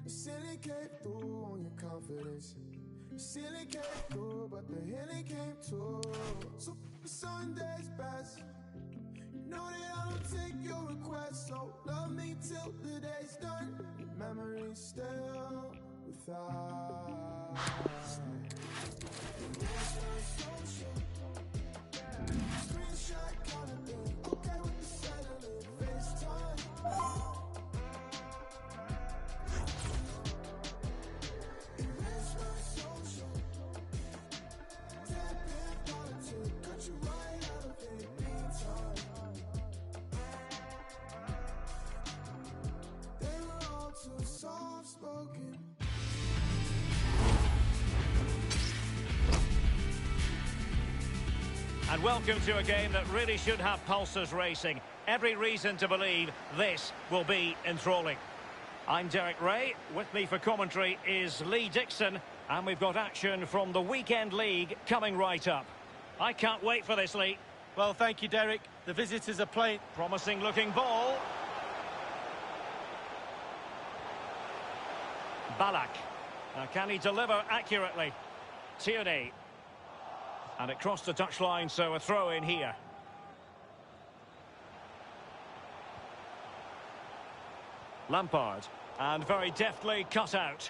The ceiling came through on your confidence. The ceiling came through, but the healing came too. So Sunday's best. You know that I don't take your request, so love me till the day's done. Memories still with us. Screenshot kind of thing, okay with the satellite FaceTime. Erase my social. Tap in politics, cut you right out of it anytime. They were all too soft-spoken. And welcome to a game that really should have pulses racing. Every reason to believe this will be enthralling. I'm Derek Ray. With me for commentary is Lee Dixon. And we've got action from the Weekend League coming right up. I can't wait for this, Lee. Well, thank you, Derek. The visitors are playing. Promising looking ball. Ballack. Now, can he deliver accurately? Tierney. And it crossed the touchline, so a throw in here. Lampard. And very deftly cut out.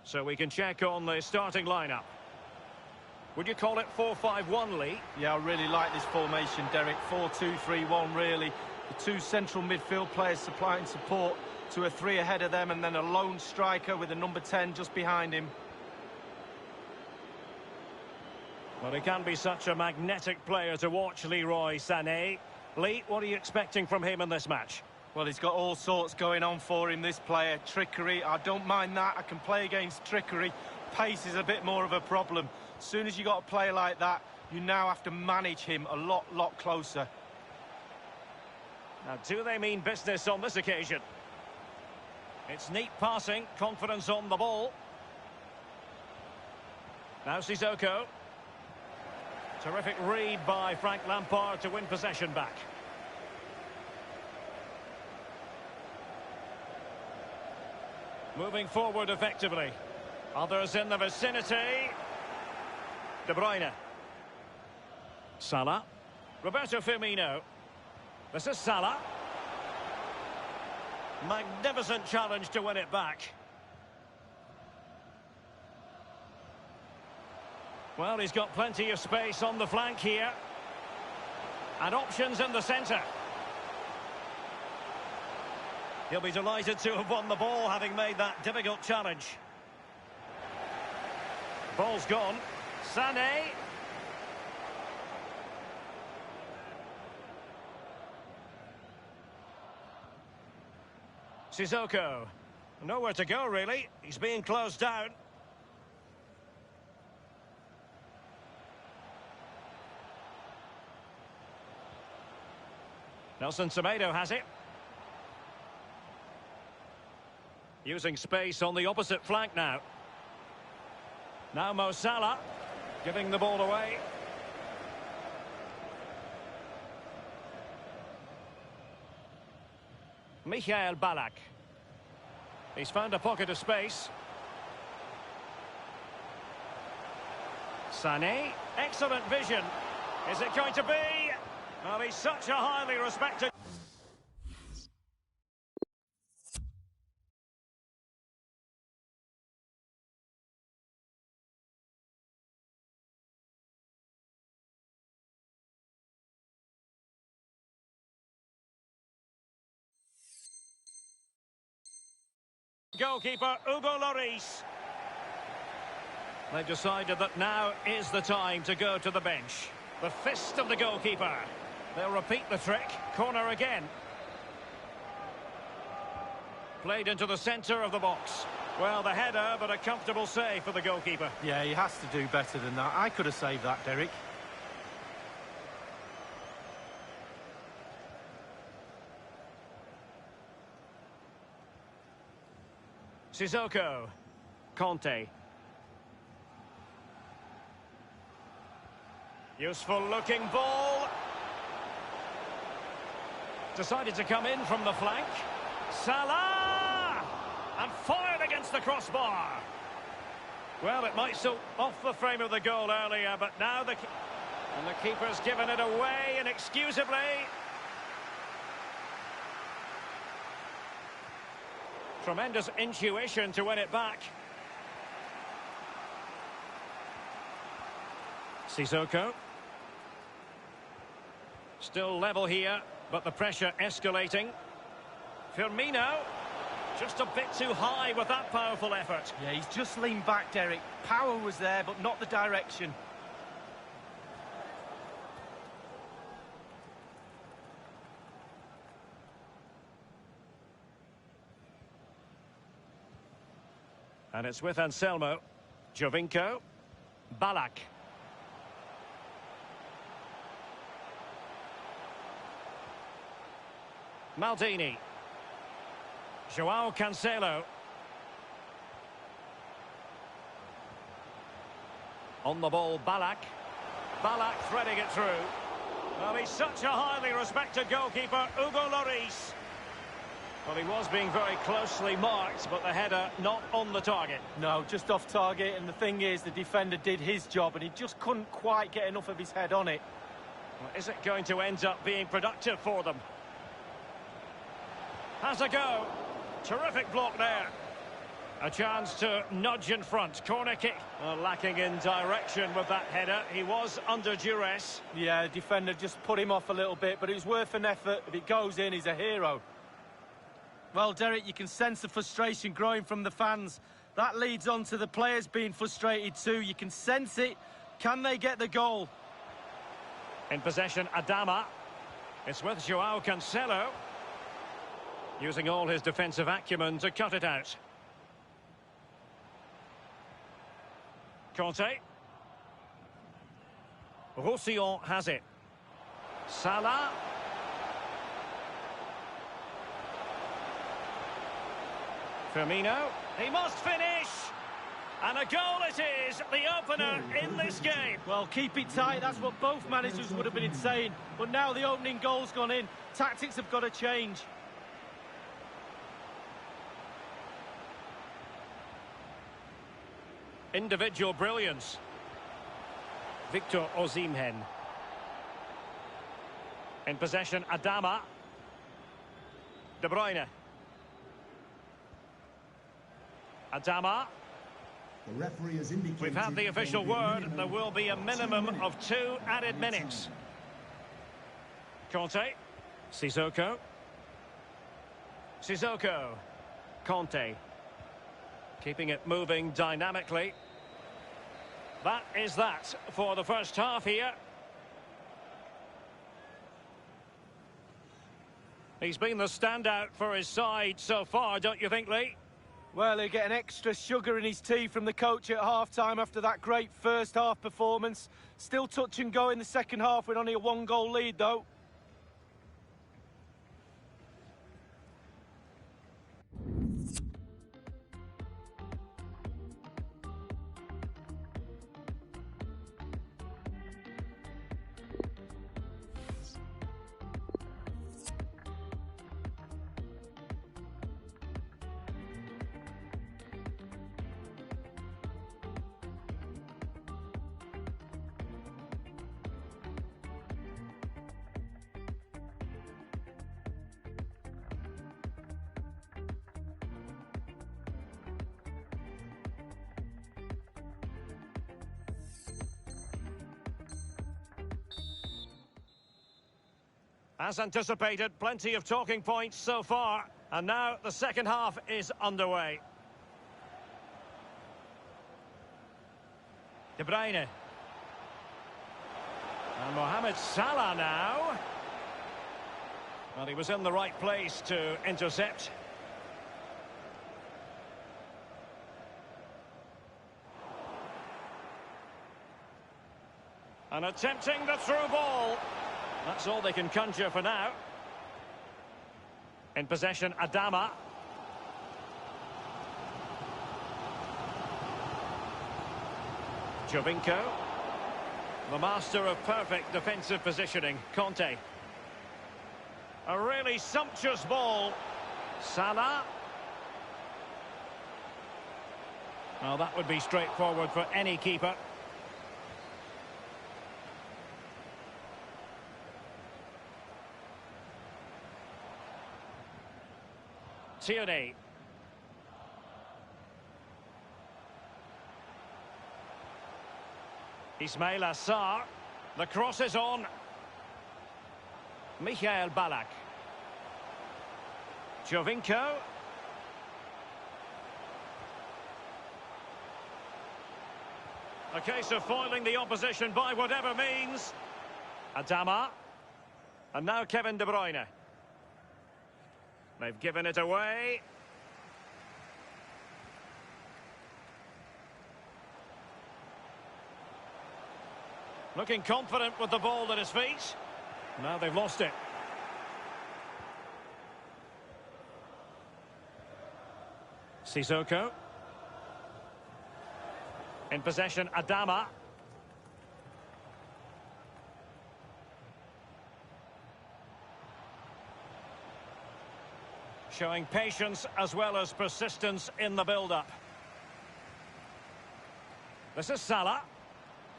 So we can check on the starting lineup. Would you call it 4-5-1, Lee? Yeah, I really like this formation, Derek. 4-2-3-1, really. The two central midfield players supplying support to a three ahead of them, and then a lone striker with a number 10 just behind him. Well, he can be such a magnetic player to watch, Leroy Sané. Lee, what are you expecting from him in this match? Well, he's got all sorts going on for him, this player. Trickery, I don't mind that. I can play against trickery. Pace is a bit more of a problem. As soon as you got a player like that, you now have to manage him a lot closer. Now, do they mean business on this occasion? It's neat passing, confidence on the ball. Now Sissoko. Terrific read by Frank Lampard to win possession back. Moving forward effectively. Others in the vicinity. De Bruyne. Salah. Roberto Firmino. This is Salah. Magnificent challenge to win it back. Well, he's got plenty of space on the flank here. And options in the centre. He'll be delighted to have won the ball, having made that difficult challenge. Ball's gone. Sané. Sissoko. Nowhere to go, really. He's being closed down. Nelson Semedo has it. Using space on the opposite flank now. Now Mo Salah giving the ball away. Michael Ballack. He's found a pocket of space. Sané, excellent vision. Is it going to be? Well, he's such a highly respected... Goalkeeper Hugo Lloris. They've decided that now is the time to go to the bench. The fist of the goalkeeper. They'll repeat the trick. Corner again. Played into the centre of the box. Well, the header, but a comfortable save for the goalkeeper. Yeah, he has to do better than that. I could have saved that, Derek. Sissoko. Conte. Useful looking ball. Decided to come in from the flank. Salah! And fired against the crossbar. Well, it might still off the frame of the goal earlier, but now the keeper's given it away inexcusably. Tremendous intuition to win it back. Sissoko. Still level here, but the pressure escalating. Firmino. Just a bit too high with that powerful effort. Yeah, he's just leaned back, Derek. Power was there, but not the direction. And it's with Anselmo. Jovinko. Ballack. Maldini. Joao Cancelo. On the ball, Ballack. Ballack threading it through. Well, he's such a highly respected goalkeeper, Hugo Lloris. Well, he was being very closely marked, but the header not on the target. No, just off target, and the thing is, the defender did his job, and he just couldn't quite get enough of his head on it. Well, is it going to end up being productive for them? Has a go. Terrific block there. A chance to nudge in front. Corner kick. Well, lacking in direction with that header. He was under duress. Yeah, the defender just put him off a little bit, but it was worth an effort. If it goes in, he's a hero. Well, Derek, you can sense the frustration growing from the fans. That leads on to the players being frustrated too. You can sense it. Can they get the goal? In possession, Adama. It's with Joao Cancelo. Using all his defensive acumen to cut it out. Conte. Roussillon has it. Salah. Firmino. He must finish. And a goal it is, the opener in this game. Well, keep it tight. That's what both managers would have been saying. But now the opening goal's gone in. Tactics have got to change. Individual brilliance. Victor Osimhen. In possession, Adama. De Bruyne. Adama. The referee has indicated We've had the official word. There will be a minimum of 2 added minutes. Conte. Sissoko. Sissoko. Conte. Keeping it moving dynamically. That is that for the first half here. He's been the standout for his side so far, don't you think, Lee? Well, he'll get an extra sugar in his tea from the coach at half-time after that great first-half performance. Still touch and go in the second half with only a 1-goal lead, though. As anticipated, plenty of talking points so far. And now the second half is underway. De Bruyne. And Mohamed Salah now. Well, he was in the right place to intercept. And attempting the through ball. That's all they can conjure for now. In possession, Adama. Jovinko. The master of perfect defensive positioning, Conte. A really sumptuous ball. Salah. Well, that would be straightforward for any keeper. Tierney. Ismail Assar. The cross is on. Michael Ballack. Jovinko. A case of foiling the opposition by whatever means. Adama. And now Kevin De Bruyne. They've given it away. Looking confident with the ball at his feet. Now they've lost it. Sissoko. In possession, Adama. Showing patience as well as persistence in the build-up. This is Salah.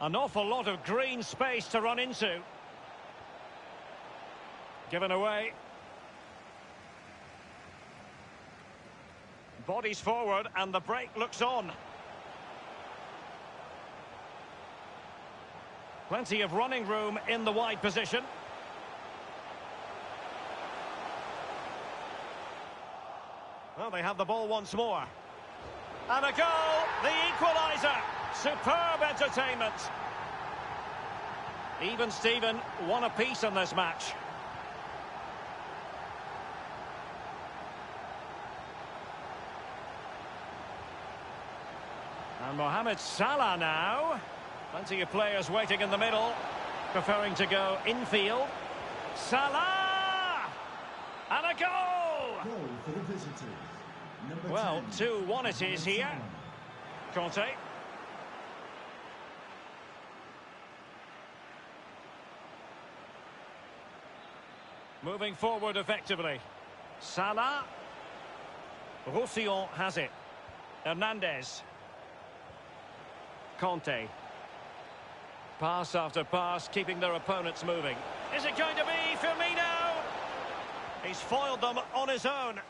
An awful lot of green space to run into. Given away. Bodies forward and the break looks on. Plenty of running room in the wide position. Well, they have the ball once more. And a goal, the equaliser. Superb entertainment. Even Steven, one apiece in this match. And Mohamed Salah now. Plenty of players waiting in the middle, preferring to go infield. Salah! And a goal! Goal for the visitors. Number Well, 10, 2-1 it is here. Conte. Moving forward effectively. Salah. Roussillon has it. Hernandez. Conte. Pass after pass, keeping their opponents moving. Is it going to be Firmino? He's foiled them on his own.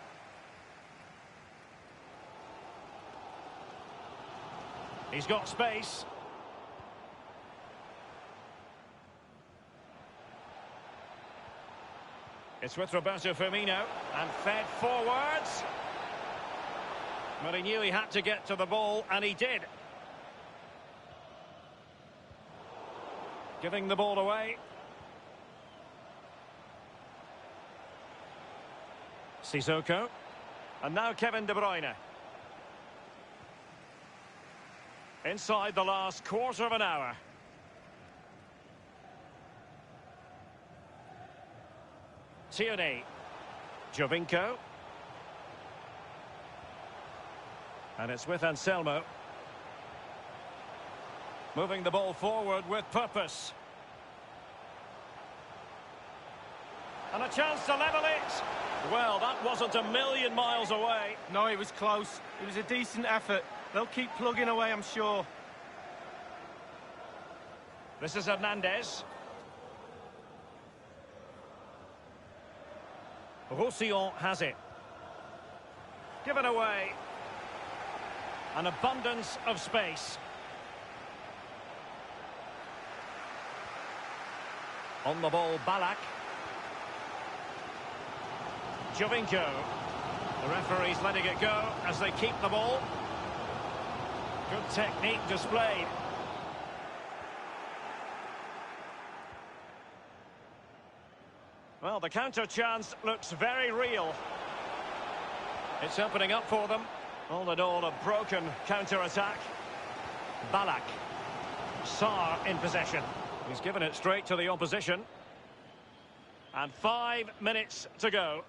He's got space. It's with Roberto Firmino and fed forwards. But he knew he had to get to the ball, and he did. Giving the ball away. Sissoko. And now Kevin De Bruyne. Inside the last quarter of an hour. Tierney. Jovinko. And it's with Anselmo. Moving the ball forward with purpose. And a chance to level it. Well, that wasn't a million miles away. No, it was close. It was a decent effort. They'll keep plugging away, I'm sure. This is Hernandez. Roussillon has it. Given away. An abundance of space. On the ball, Ballack. Jovinko. The referee's letting it go as they keep the ball. Good technique displayed. Well, the counter chance looks very real. It's opening up for them. All in all, a broken counter-attack. Ballack. Sarr in possession. He's given it straight to the opposition. And 5 minutes to go.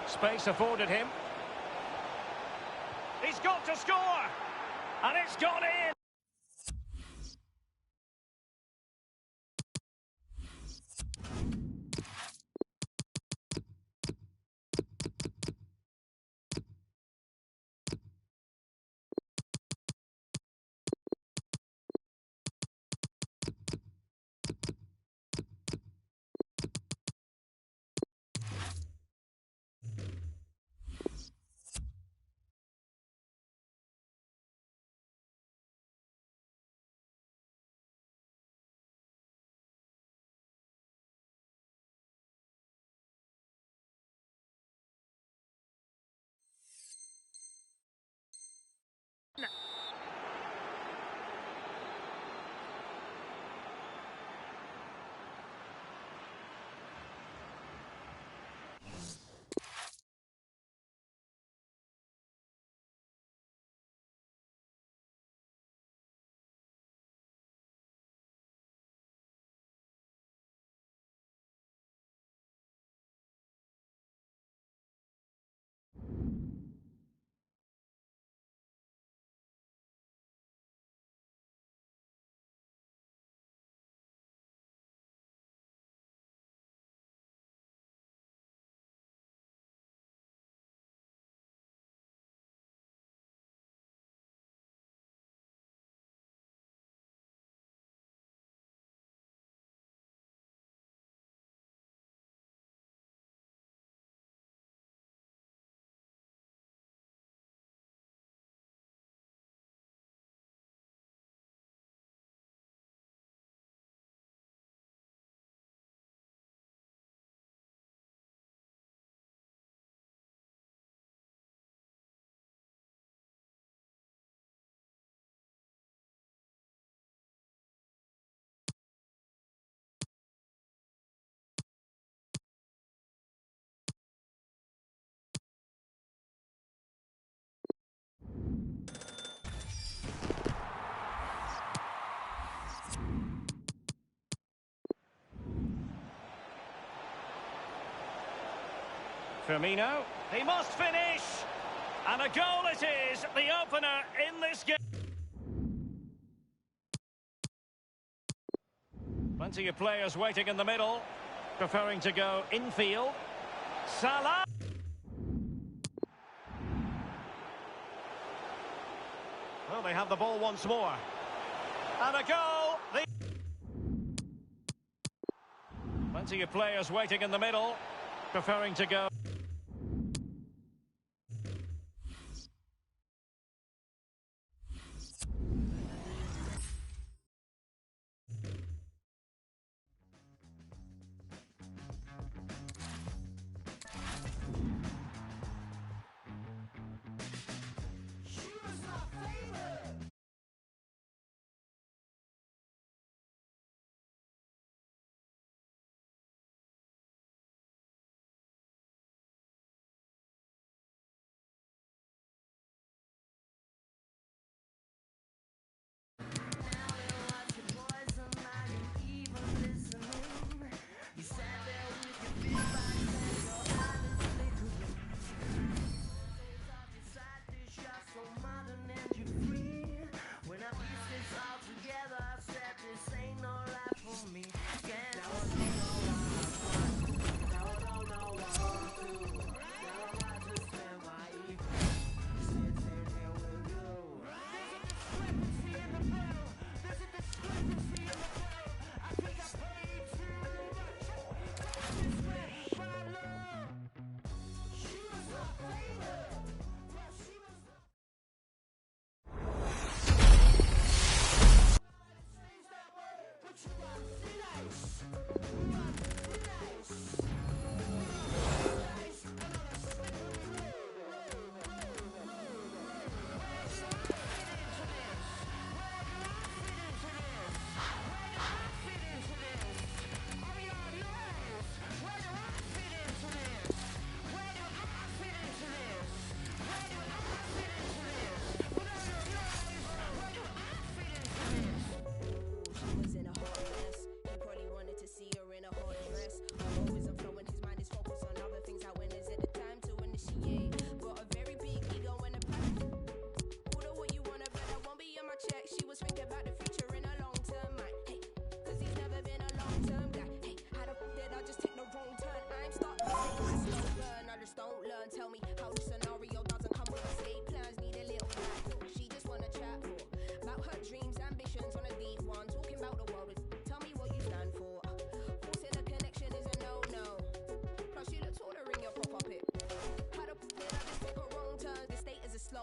Space afforded him. He's got to score! And it's gone in! Firmino, he must finish! And a goal it is, the opener in this game. Plenty of players waiting in the middle, preferring to go infield. Salah! Well, they have the ball once more. And a goal! Plenty of players waiting in the middle, preferring to go...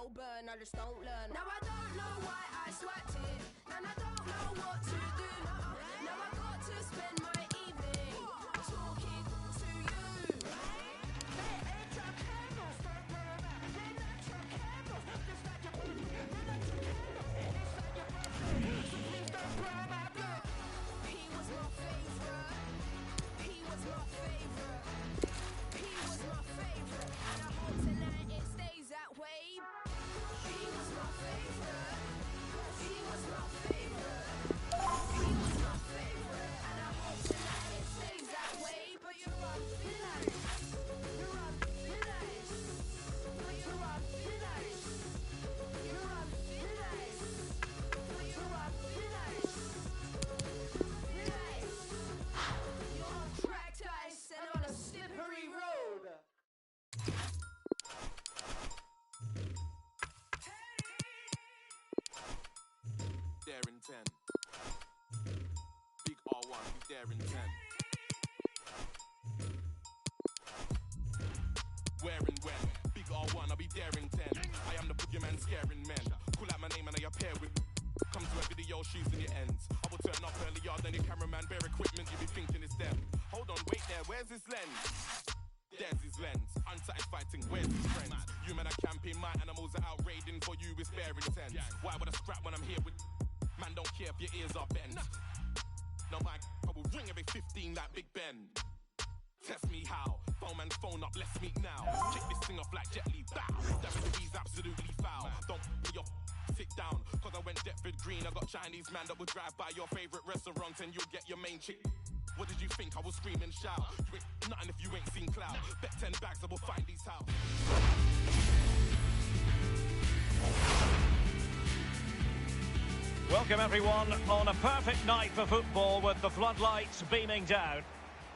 slow burn, I just don't learn. Now I don't know why I sweat it, and I don't know what to do. Now I got to spend my evening talking to you. He was my favorite. He was my favorite. He was my favorite, and I hope tonight it stays that way. He was my favorite. He was my favorite. He was my favorite, and I hope tonight it stays that way. But you're on finish. You're on finish. But you're on finish. You're on finish. But you're on finish. Finish. You're on cracked ice and on a slippery road. There in 10. Big R1, he's there in 10. Where and when? Big R1, I'll be there in 10. I am the boogeyman scaring men. Call out my name and I appear with. Come to a video shooting your ends. I will turn up earlier than your cameraman. Bare equipment, you be thinking it's them. Hold on, wait there, where's his lens? There's his lens. Unsatisfied thing, where's his friends? You men are camping, my animals are out raiding. For you, it's bare intense. Why would I scrap when I'm here with. Man, don't care if your ears are bent. No, my I will ring every 15 like Big Ben. Test me how. Phone man, phone up, let's meet now. Kick this thing off like Jet Li, bow. That referee's absolutely foul. Don't put your sit down, cause I went Deptford Green. I got Chinese man that will drive by your favorite restaurant and you'll get your main chick. What did you think? I will scream and shout. You ain't nothing if you ain't seen clout. Bet 10 bags, I will find these house. Welcome everyone on a perfect night for football with the floodlights beaming down.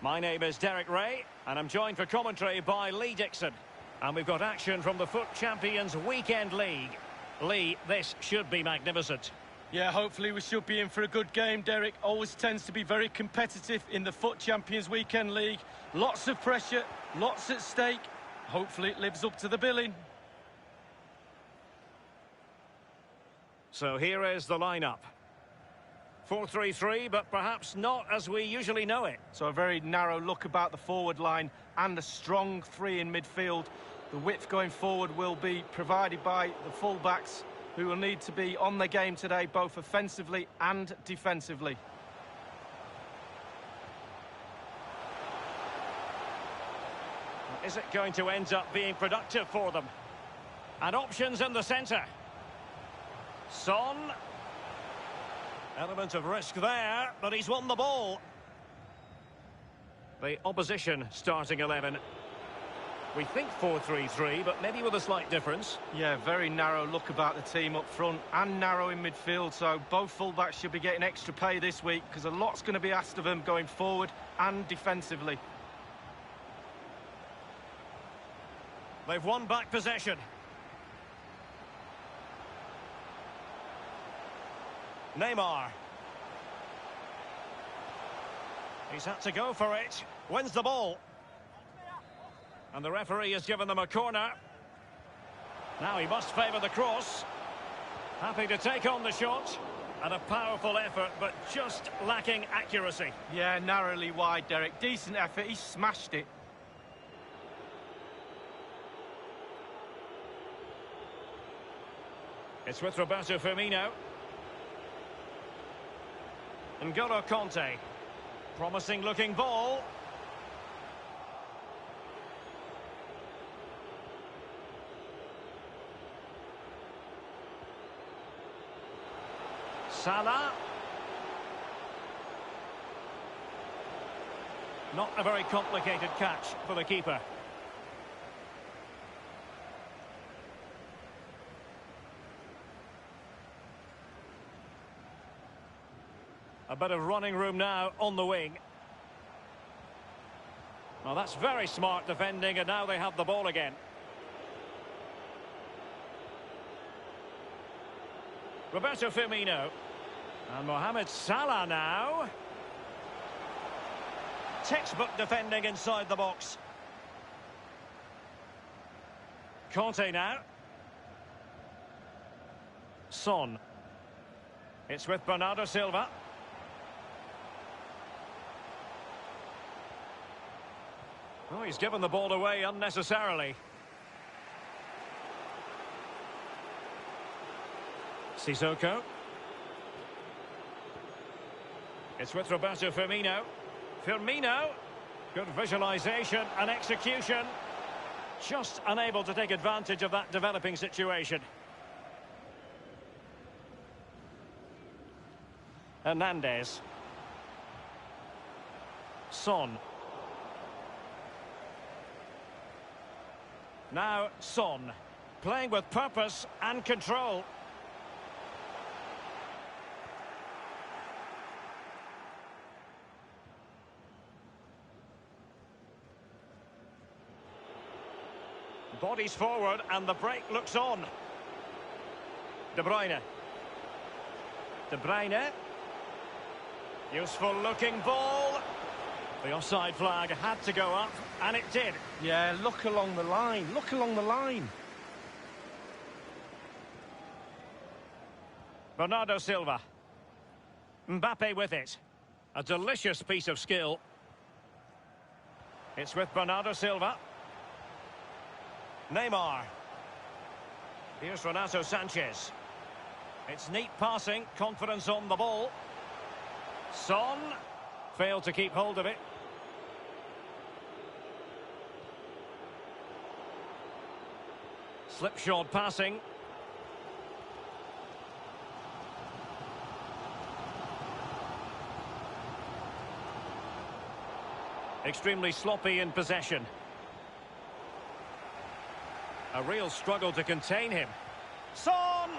My name is Derek Ray and I'm joined for commentary by Lee Dixon. And we've got action from the FUT Champions Weekend League. Lee, this should be magnificent. Yeah, hopefully we should be in for a good game, Derek. Always tends to be very competitive in the FUT Champions Weekend League. Lots of pressure, lots at stake. Hopefully it lives up to the billing. So here is the lineup. 4-3-3, but perhaps not as we usually know it. So a very narrow look about the forward line and a strong three in midfield. The width going forward will be provided by the full-backs, who will need to be on their game today, both offensively and defensively. Is it going to end up being productive for them? And options in the centre. Son. Element of risk there, but he's won the ball. The opposition starting 11. We think 4-3-3, but maybe with a slight difference. Yeah, very narrow look about the team up front and narrow in midfield, so both fullbacks should be getting extra pay this week because a lot's going to be asked of them going forward and defensively. They've won back possession. Neymar. He's had to go for it. Wins the ball. And the referee has given them a corner. Now he must favour the cross. Happy to take on the shot. And a powerful effort, but just lacking accuracy. Yeah, narrowly wide, Derek. Decent effort. He smashed it. It's with Roberto Firmino. N'Golo Conte. Promising looking ball. Salah. Not a very complicated catch for the keeper. A bit of running room now on the wing. Well, that's very smart defending, and now they have the ball again. Roberto Firmino. And Mohamed Salah now. Textbook defending inside the box. Conte now. Son. It's with Bernardo Silva. Oh, he's given the ball away unnecessarily. Sissoko. It's with Roberto Firmino. Firmino. Good visualisation and execution. Just unable to take advantage of that developing situation. Hernandez. Son. Now Son. Playing with purpose and control. Bodies forward and the break looks on. De Bruyne. De Bruyne. Useful looking ball. The offside flag had to go up, and it did. Yeah, look along the line. Look along the line. Bernardo Silva. Mbappe with it. A delicious piece of skill. It's with Bernardo Silva. Neymar. Here's Renato Sanchez. It's neat passing, confidence on the ball. Son failed to keep hold of it. Slipshod passing. Extremely sloppy in possession. A real struggle to contain him. Son!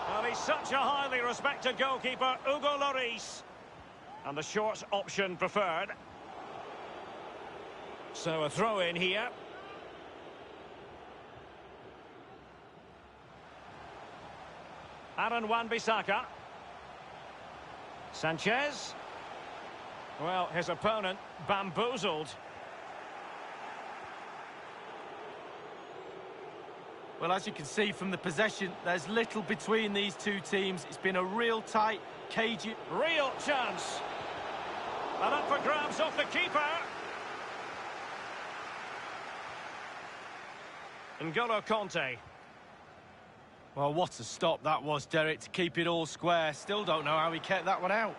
Well, he's such a highly respected goalkeeper, Hugo Lloris. And the short option preferred. So a throw in here. Aaron Wan-Bissaka. Sanchez. Well, his opponent bamboozled. Well, as you can see from the possession, there's little between these two teams. It's been a real tight, cagey... Real chance. And up for grabs off the keeper. N'Golo Kanté. Well, what a stop that was, Derek, to keep it all square. Still don't know how he kept that one out.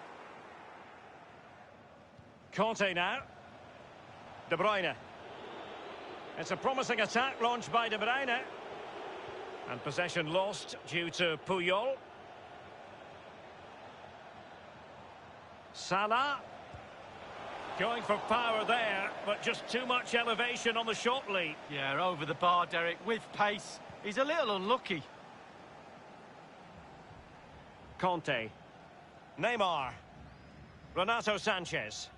Kanté now. De Bruyne. It's a promising attack launched by De Bruyne. And possession lost due to Puyol. Salah. Going for power there, but just too much elevation on the short lead. Yeah, over the bar, Derek, with pace. He's a little unlucky. Kanté. Neymar. Renato Sanchez.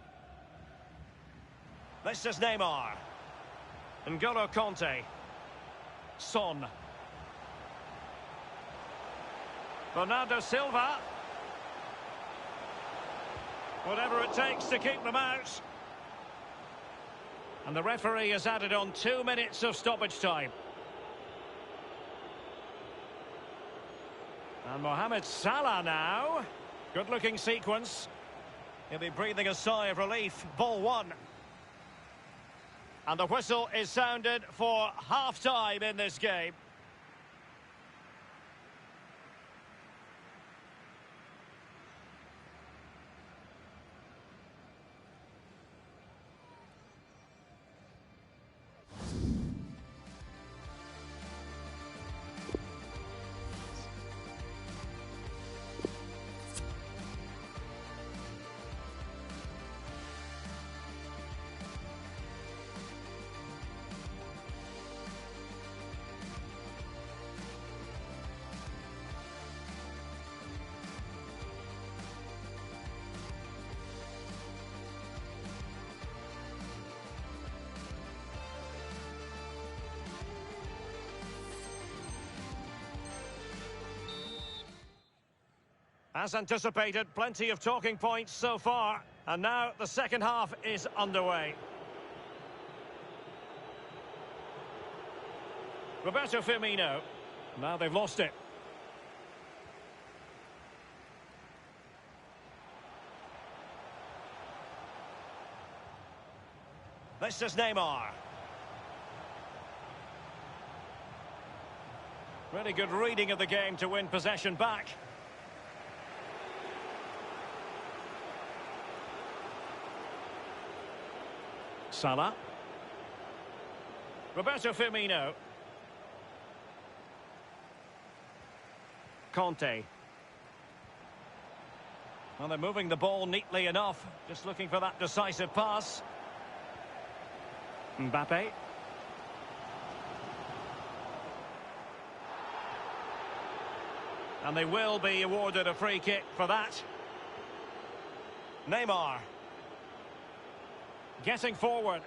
This is Neymar. N'Golo Kanté. Son. Bernardo Silva. Whatever it takes to keep them out. And the referee has added on 2 minutes of stoppage time. And Mohamed Salah now. Good-looking sequence. He'll be breathing a sigh of relief. Ball one. And the whistle is sounded for half-time in this game. As anticipated, plenty of talking points so far. And now the second half is underway. Roberto Firmino. Now they've lost it. This is Neymar. Really good reading of the game to win possession back. Salah. Roberto Firmino. Conte. Well, they're moving the ball neatly enough. Just looking for that decisive pass. Mbappe. And they will be awarded a free kick for that. Neymar. Getting forward.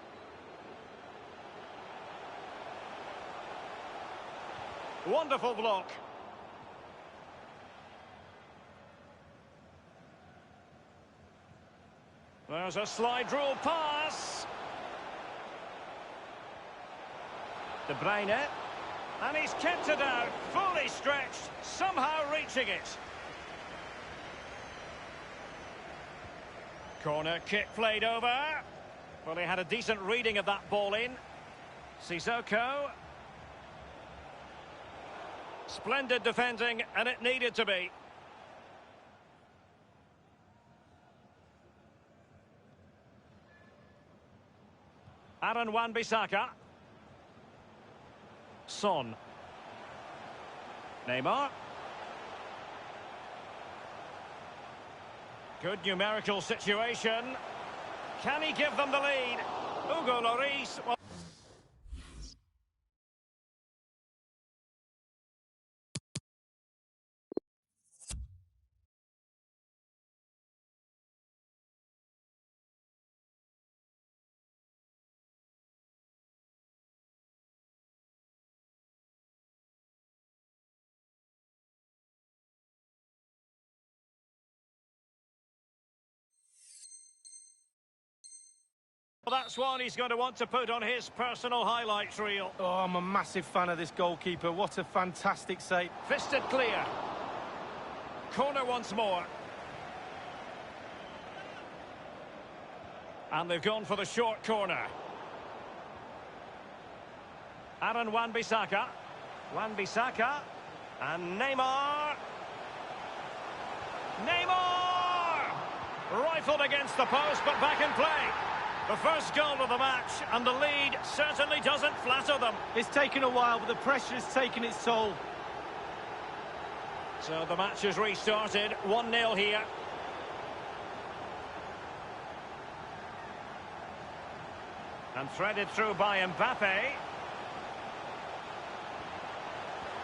Wonderful block. There's a slide rule pass. De Bruyne. And he's kept it out, fully stretched, somehow reaching it. Corner kick played over. Well, he had a decent reading of that ball in. Sissoko. Splendid defending, and it needed to be. Aaron Wan-Bissaka. Son. Neymar. Good numerical situation. Can he give them the lead? Hugo Lloris. Well, that's one he's going to want to put on his personal highlights reel. Oh, I'm a massive fan of this goalkeeper. What a fantastic save. Fisted clear. Corner once more. And they've gone for the short corner. Aaron Wan-Bissaka. Wan-Bissaka. And Neymar. Neymar! Rifled against the post, but back in play. The first goal of the match, and the lead certainly doesn't flatter them. It's taken a while, but the pressure has taken its toll. So the match has restarted, 1-0 here. And threaded through by Mbappe.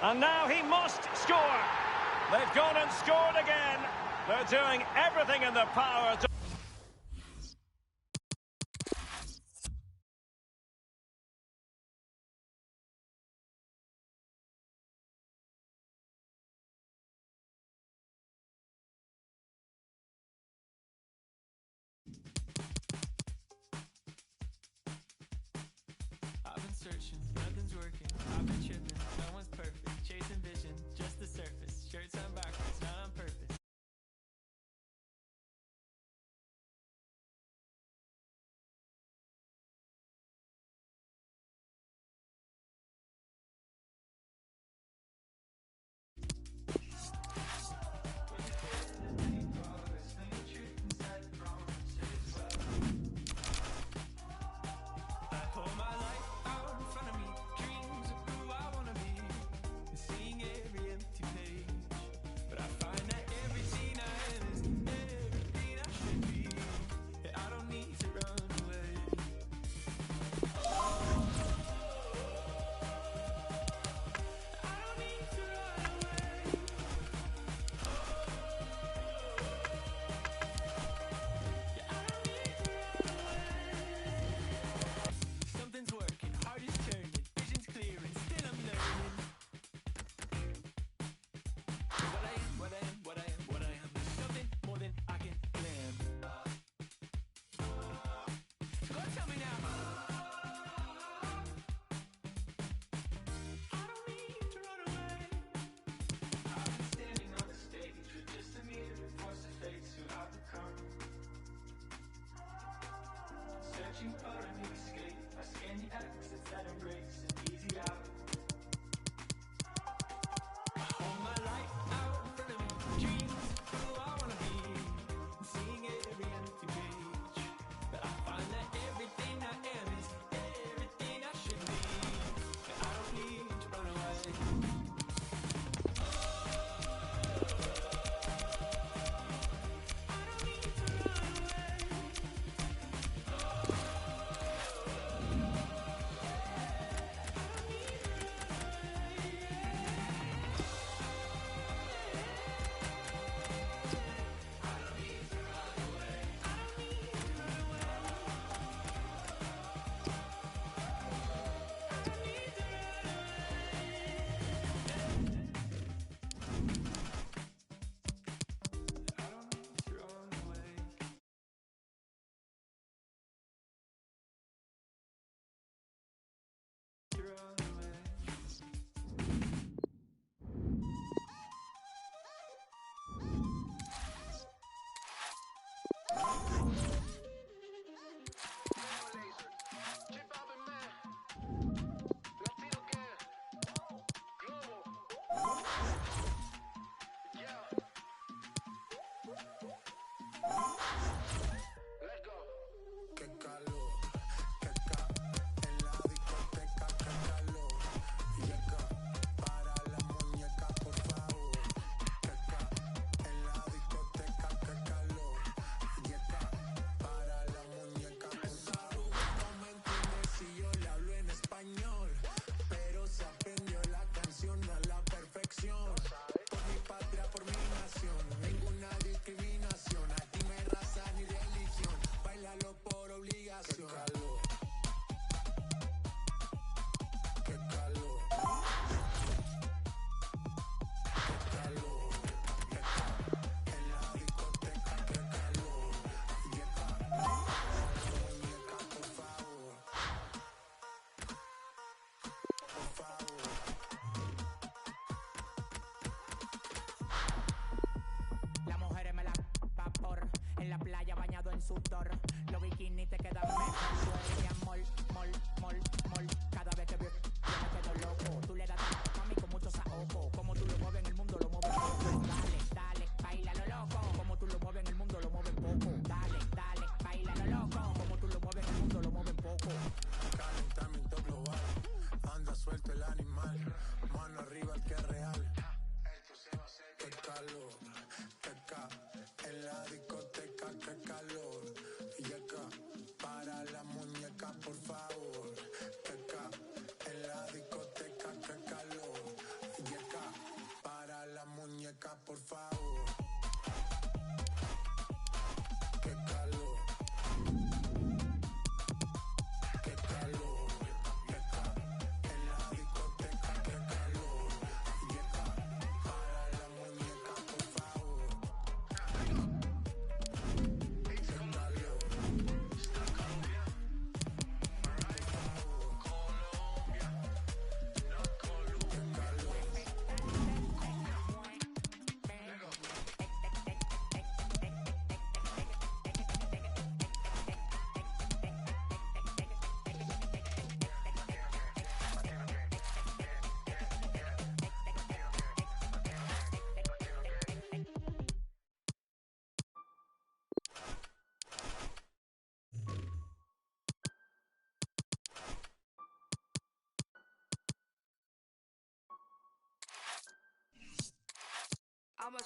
And now he must score. They've gone and scored again. They're doing everything in their power to... I've been searching, nothing's working. I've been tripping, no one's perfect. Chasing vision, just the surface. Shirts on backwards, not on purpose. I hold my life out in front of me, dreams of who I wanna be. And seeing it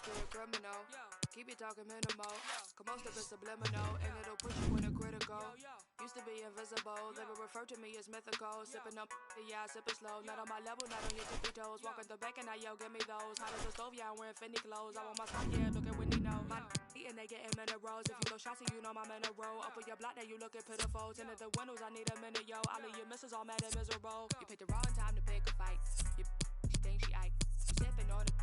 to a criminal. Keep it talking minimal. Cause most of it's subliminal, and it'll put you in a critical. Used to be invisible, they would refer to me as mythical. Sipping up, yeah, I sip it slow. Not on my level, not on your tippy toes. Walking the back and now, yo, give me those. Hot as a stove, yeah, I'm wearing Fendi clothes. I want my spot, yeah, look at Wendy knows. My eating, they getting minerals. If you go shots, you know my mineral. Up on your block, now you looking pitiful. Tinted the windows, I need a minute, yo. All of your misses all mad and miserable. You picked the wrong time to pick a fight. You think she Ike. You sipping on it.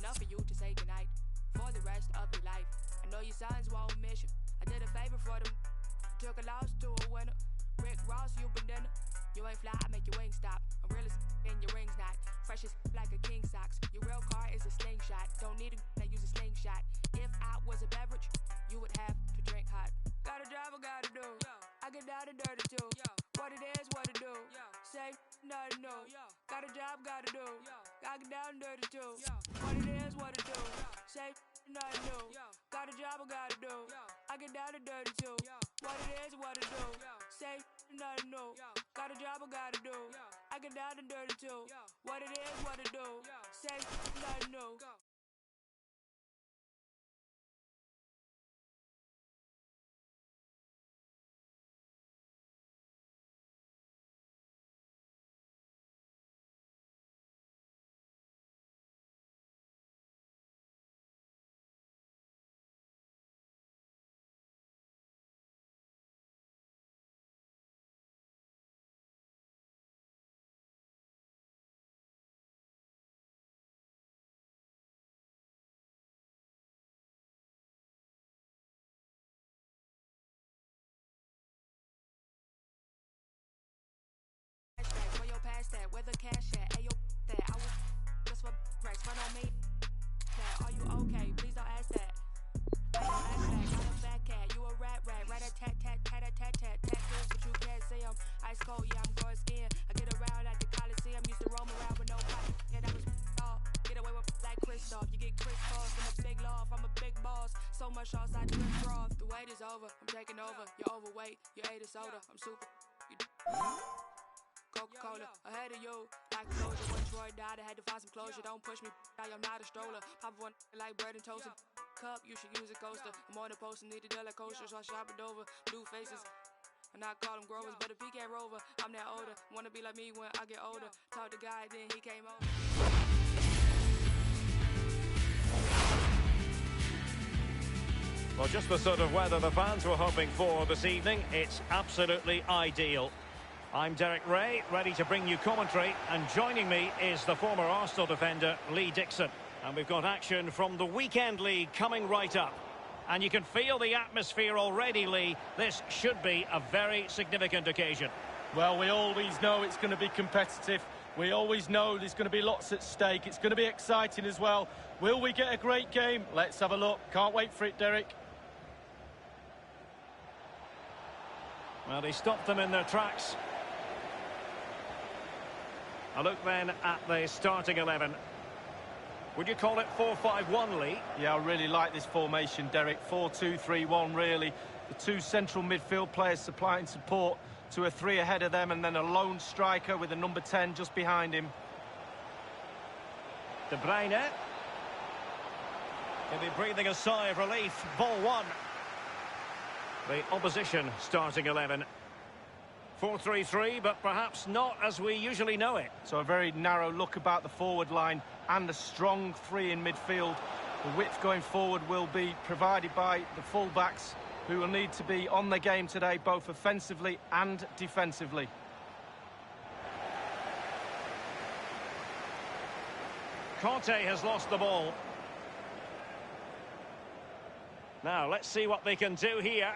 Enough for you to say goodnight for the rest of your life. I know your sons won't miss you. I did a favor for them. Took a loss to a winner. Rick Ross, you been dinner. You ain't fly, I make your wings stop. I'm real as and your rings not. Fresh as like a king socks. Your real car is a slingshot. Don't need a use a slingshot. If I was a beverage, you would have to drink hot. Gotta drive, I gotta do. I get down and dirty too. What it is, what it do. Say nothing new. Got a job, gotta do. I get down and dirty too. What it is, what it do. Say nothing new. Got a job, I gotta do. I get down and dirty too. What it is, what it do. Say nothing new. Got a job, I gotta do. I get down and dirty too. What it is, what it do. Say nothing new. That, where the cash at, ayo, that, I was just for racks, run on me, that, are you okay, please don't ask that, I don't ask that, got a fat cat, you a rat, rat-a-tat-tat-tat-a-tat-tat, tattoos, but you can't see them, ice cold, yeah, I'm going skiing, I get around at the Coliseum, used to roam around with no pocket, yeah, that was all, get away with like Christoph, you get Chris Cross in a big loft, I'm a big boss, so much sauce I drip broth, the wait is over, I'm taking over, you're overweight, you ate a soda, I'm super, you Coca-Cola, ahead of you, like closure. When Troy died, I had to find some closure. Don't push me, I am not a stroller. Pop one like bread and toast. Cup, you should use a coaster. I'm on the post and need a deli coaster, so I shop it over. Blue faces, and I call them growers, but if he can't rover, I'm that older. Wanna be like me when I get older. Talk to guy, then he came over. Well, just the sort of weather the fans were hoping for this evening. It's absolutely ideal. I'm Derek Ray, ready to bring you commentary, and joining me is the former Arsenal defender, Lee Dixon. And we've got action from the Weekend League coming right up. And you can feel the atmosphere already, Lee. This should be a very significant occasion. Well, we always know it's going to be competitive. We always know there's going to be lots at stake. It's going to be exciting as well. Will we get a great game? Let's have a look. Can't wait for it, Derek. Well, he stopped them in their tracks. A look then at the starting 11. Would you call it 4-5-1, Lee? Yeah, I really like this formation, Derek. 4-2-3-1, really. The two central midfield players supplying support to a three ahead of them, and then a lone striker with a number 10 just behind him. De Bruyne. He'll be breathing a sigh of relief. Ball one. The opposition starting 11. 4-3-3, but perhaps not as we usually know it. So a very narrow look about the forward line and a strong three in midfield. The width going forward will be provided by the full-backs, who will need to be on the game today, both offensively and defensively. Conte has lost the ball. Now, let's see what they can do here.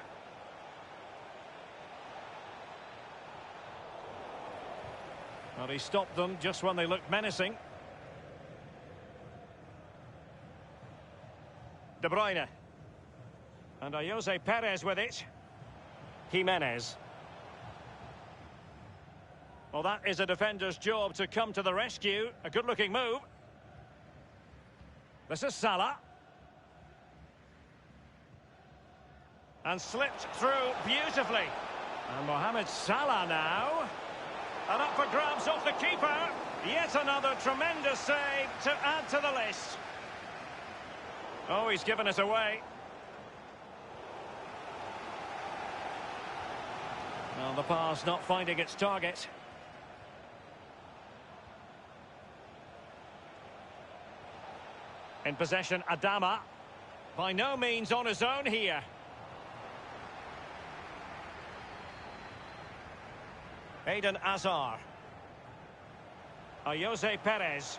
Well, he stopped them just when they looked menacing. De Bruyne. And Jose Perez with it. Jimenez. Well, that is a defender's job to come to the rescue. A good-looking move. This is Salah. And slipped through beautifully. And Mohamed Salah now. And up for grabs off the keeper. Yet another tremendous save to add to the list. Oh, he's given it away. Well, the pass not finding its target. In possession, Adama. By no means on his own here. Eden Hazard. Jose Perez.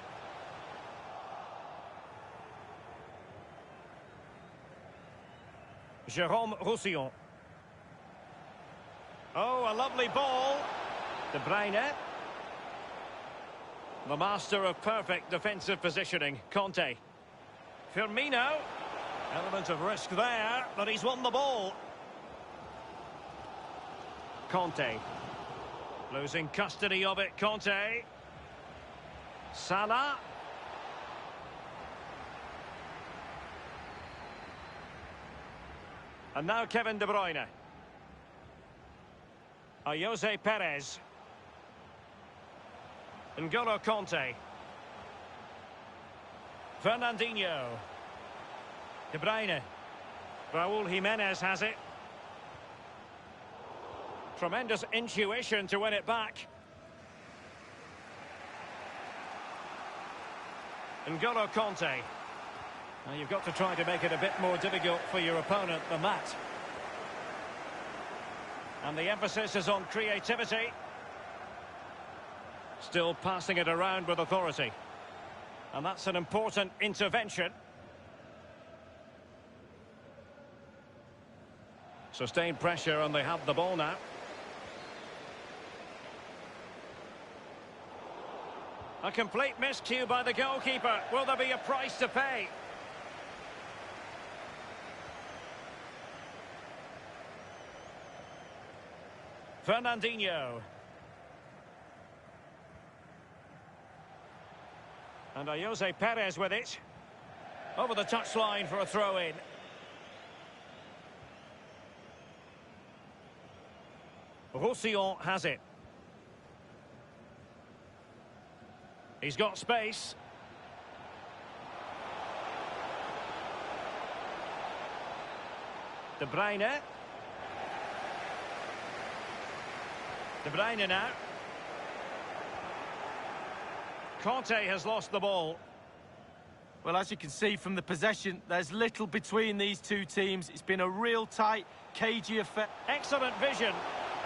Jérôme Roussillon. Oh, a lovely ball. De Bruyne. The master of perfect defensive positioning, Conte. Firmino. Element of risk there, but he's won the ball. Conte. Losing custody of it, Conte. Salah. And now Kevin De Bruyne. Jose Perez. N'Golo Conte. Fernandinho. De Bruyne. Raúl Jimenez has it. Tremendous intuition to win it back. N'Golo Conte. Now you've got to try to make it a bit more difficult for your opponent than that. And the emphasis is on creativity. Still passing it around with authority. And that's an important intervention. Sustained pressure and they have the ball now. A complete miscue by the goalkeeper. Will there be a price to pay? Fernandinho. And Jose Perez with it. Over the touchline for a throw-in. Roussillon has it. He's got space. De Bruyne. De Bruyne now. Conte has lost the ball. Well, as you can see from the possession, there's little between these two teams. It's been a real tight, cagey affair. Excellent vision.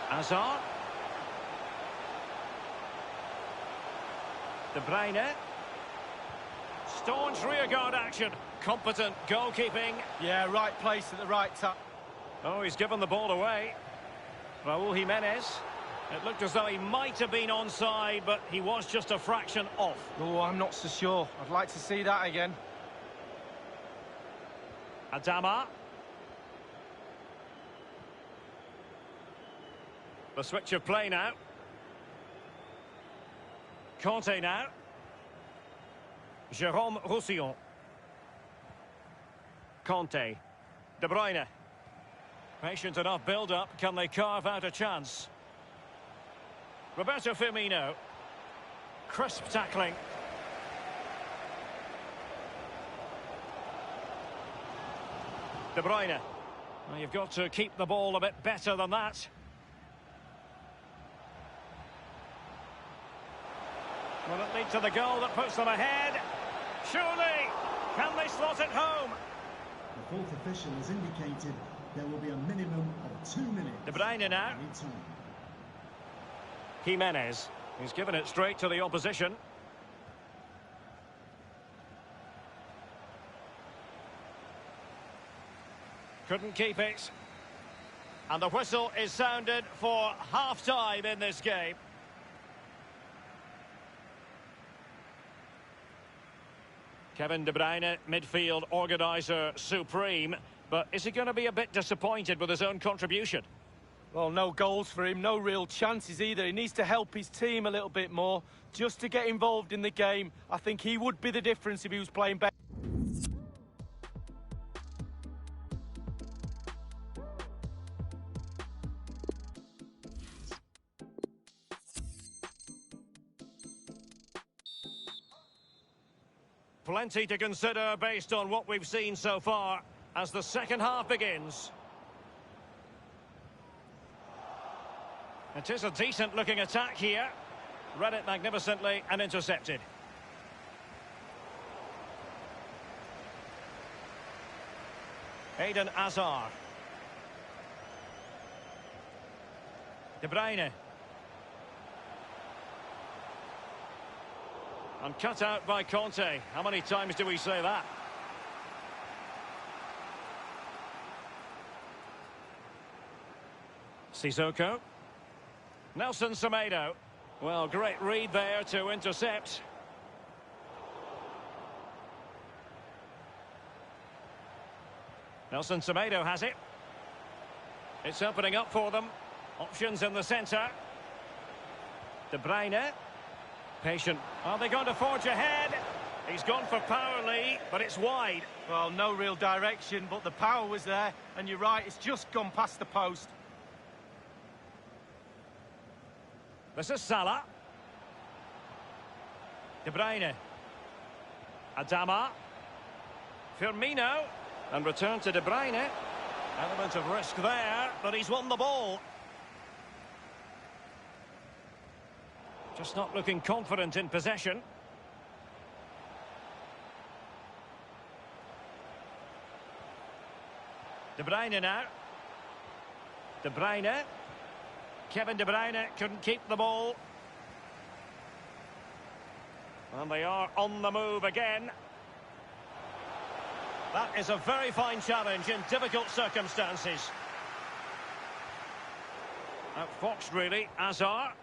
Hazard. De Bruyne. Staunch rearguard action. Competent goalkeeping. Yeah, right place at the right time. Oh, he's given the ball away. Raúl Jimenez. It looked as though he might have been onside, but he was just a fraction off. Oh, I'm not so sure. I'd like to see that again. Adama. The switch of play now. Conte now. Jérôme Roussillon. Conte. De Bruyne. Patient enough build-up. Can they carve out a chance? Roberto Firmino. Crisp tackling. De Bruyne. Well, you've got to keep the ball a bit better than that. Will it lead to the goal that puts them ahead? Surely! Can they slot it home? The fourth official has indicated there will be a minimum of 2 minutes. De Bruyne now. Jimenez. He's given it straight to the opposition. Couldn't keep it. And the whistle is sounded for half-time in this game. Kevin De Bruyne, midfield organiser supreme. But is he going to be a bit disappointed with his own contribution? Well, no goals for him, no real chances either. He needs to help his team a little bit more just to get involved in the game. I think he would be the difference if he was playing better. Plenty to consider based on what we've seen so far as the second half begins. It is a decent-looking attack here. Read it magnificently and intercepted. Eden Hazard. De Bruyne. And cut out by Conte. How many times do we say that? Sissoko. Nelson Semedo. Well, great read there to intercept. Nelson Semedo has it. It's opening up for them. Options in the centre. De Bruyne. Patient. Are they going to forge ahead? He's gone for power, Lee, but it's wide. Well, no real direction, but the power was there. And you're right, it's just gone past the post. This is Salah. De Bruyne. Adama. Firmino. And return to De Bruyne. Element of risk there, but he's won the ball. Just not looking confident in possession. De Bruyne now. De Bruyne. Kevin De Bruyne couldn't keep the ball. And they are on the move again. That is a very fine challenge in difficult circumstances. Outfoxed, really, Hazard.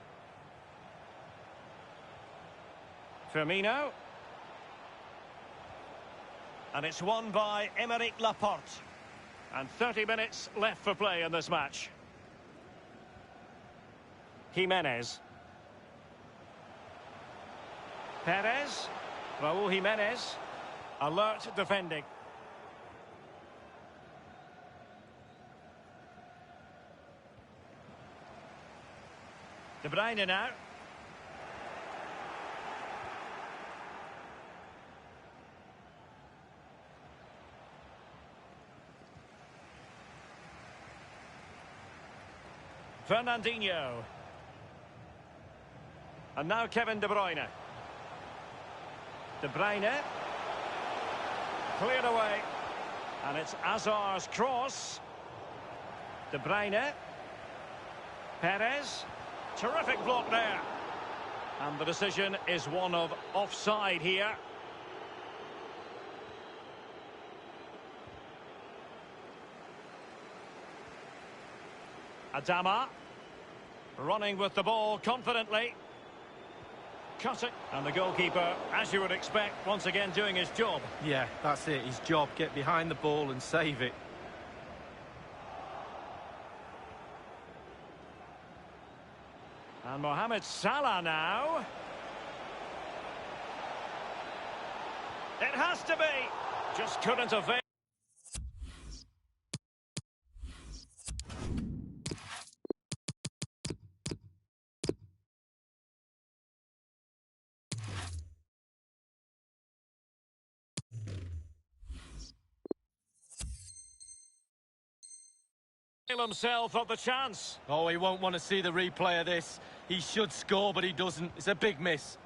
Firmino. And it's won by Aymeric Laporte. And 30 minutes left for play in this match. Jimenez. Perez. Raúl Jimenez. Alert defending. De Bruyne now. Fernandinho. And now Kevin De Bruyne. De Bruyne. Cleared away. And it's Hazard's cross. De Bruyne. Perez. Terrific block there. And the decision is one of offside here. Adama. Running with the ball confidently. Cut it. And the goalkeeper, as you would expect, once again doing his job. Yeah, that's it. His job. Get behind the ball and save it. And Mohamed Salah now. It has to be. Just couldn't avail. Himself of the chance. Oh, he won't want to see the replay of this. He should score, but he doesn't. It's a big miss.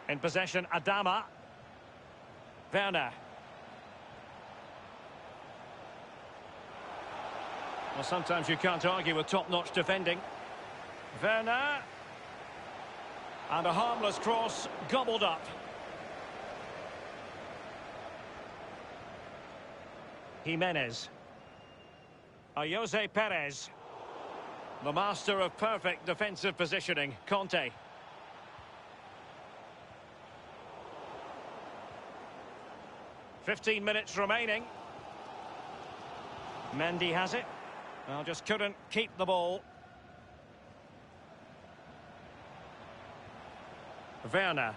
In possession, Adama. Werner. Well, sometimes you can't argue with top-notch defending. Werner. And a harmless cross gobbled up. Jimenez. Jose Perez. The master of perfect defensive positioning, Conte. "15 minutes remaining. Mendy has it. Well, just couldn't keep the ball. Werner.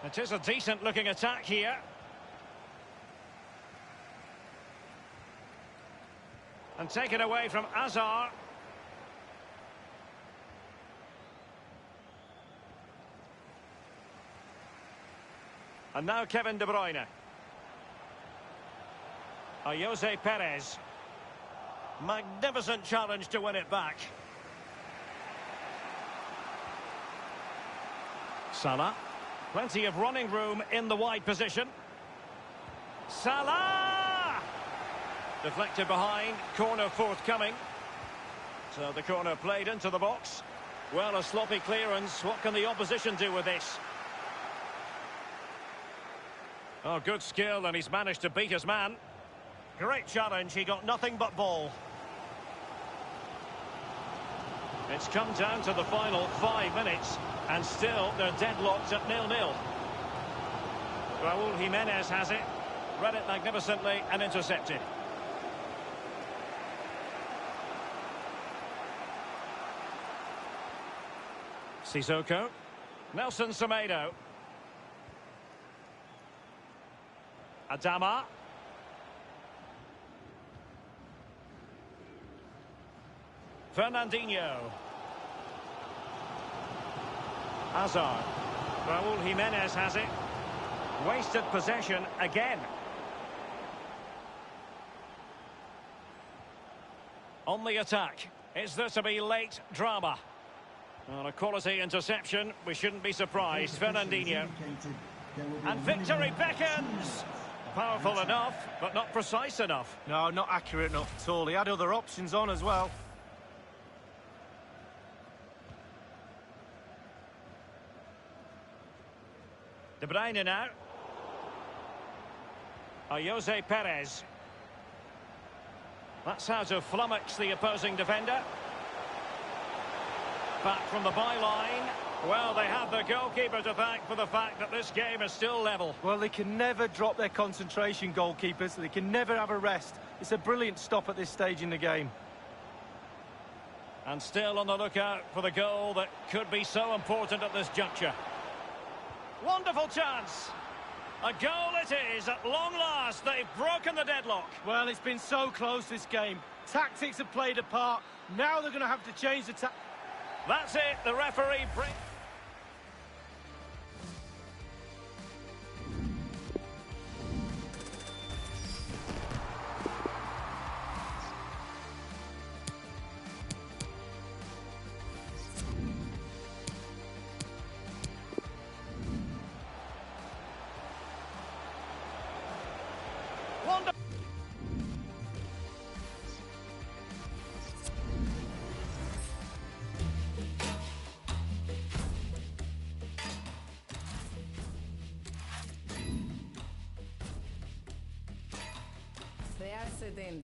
It is a decent-looking attack here. And taken away from Hazard. And now Kevin De Bruyne. Jose Perez. Magnificent challenge to win it back. Salah. Plenty of running room in the wide position. Salah! Deflected behind, corner forthcoming. So the corner played into the box. Well, a sloppy clearance. What can the opposition do with this? Oh, good skill, and he's managed to beat his man. Great challenge, he got nothing but ball. It's come down to the final 5 minutes, and still they're deadlocked at 0-0. Raúl Jiménez has it, read it magnificently and intercepted. Sissoko. Nelson Semedo. Adama. Fernandinho. Hazard. Raúl Jiménez has it. Wasted possession again. On the attack. Is there to be late drama? On a quality interception, we shouldn't be surprised. Fernandinho. And victory beckons! Powerful enough, but not precise enough. No, not accurate enough at all. He had other options on as well. De Bruyne now. Jose Perez. That's how to flummox the opposing defender. Back from the byline. Well, they have the goalkeeper to thank for the fact that this game is still level. Well, they can never drop their concentration, goalkeepers. They can never have a rest. It's a brilliant stop at this stage in the game. And still on the lookout for the goal that could be so important at this juncture. Wonderful chance. A goal it is at long last. They've broken the deadlock. Well, it's been so close, this game. Tactics have played a part. Now they're going to have to change the That's it. The referee brings... Real 70.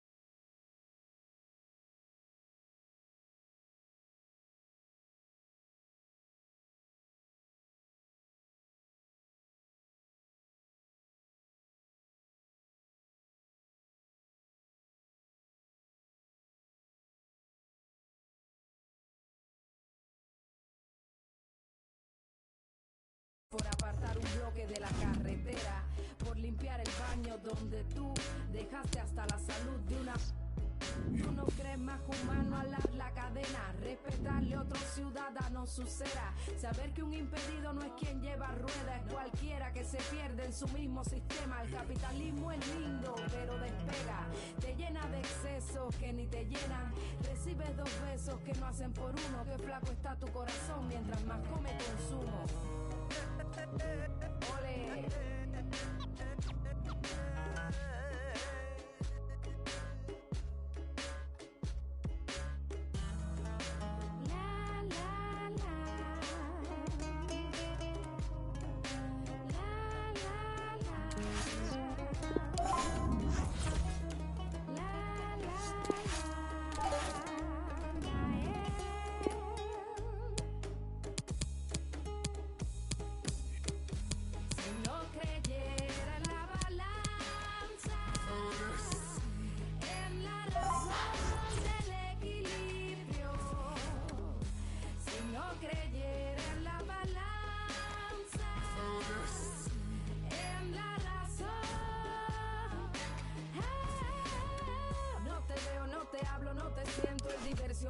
Por apartar un bloque de la carretera, por limpiar el baño donde tú dejaste hasta la salud de una... Tú no crees más humano alar la cadena, respetarle a otro ciudadano su cera, saber que un impedido no es quien lleva ruedas, es cualquiera que se pierde en su mismo sistema. El capitalismo es lindo, pero despega, te llena de excesos que ni te llenan, recibes 2 besos que no hacen por uno, que flaco está tu corazón mientras más come consumo. Ole.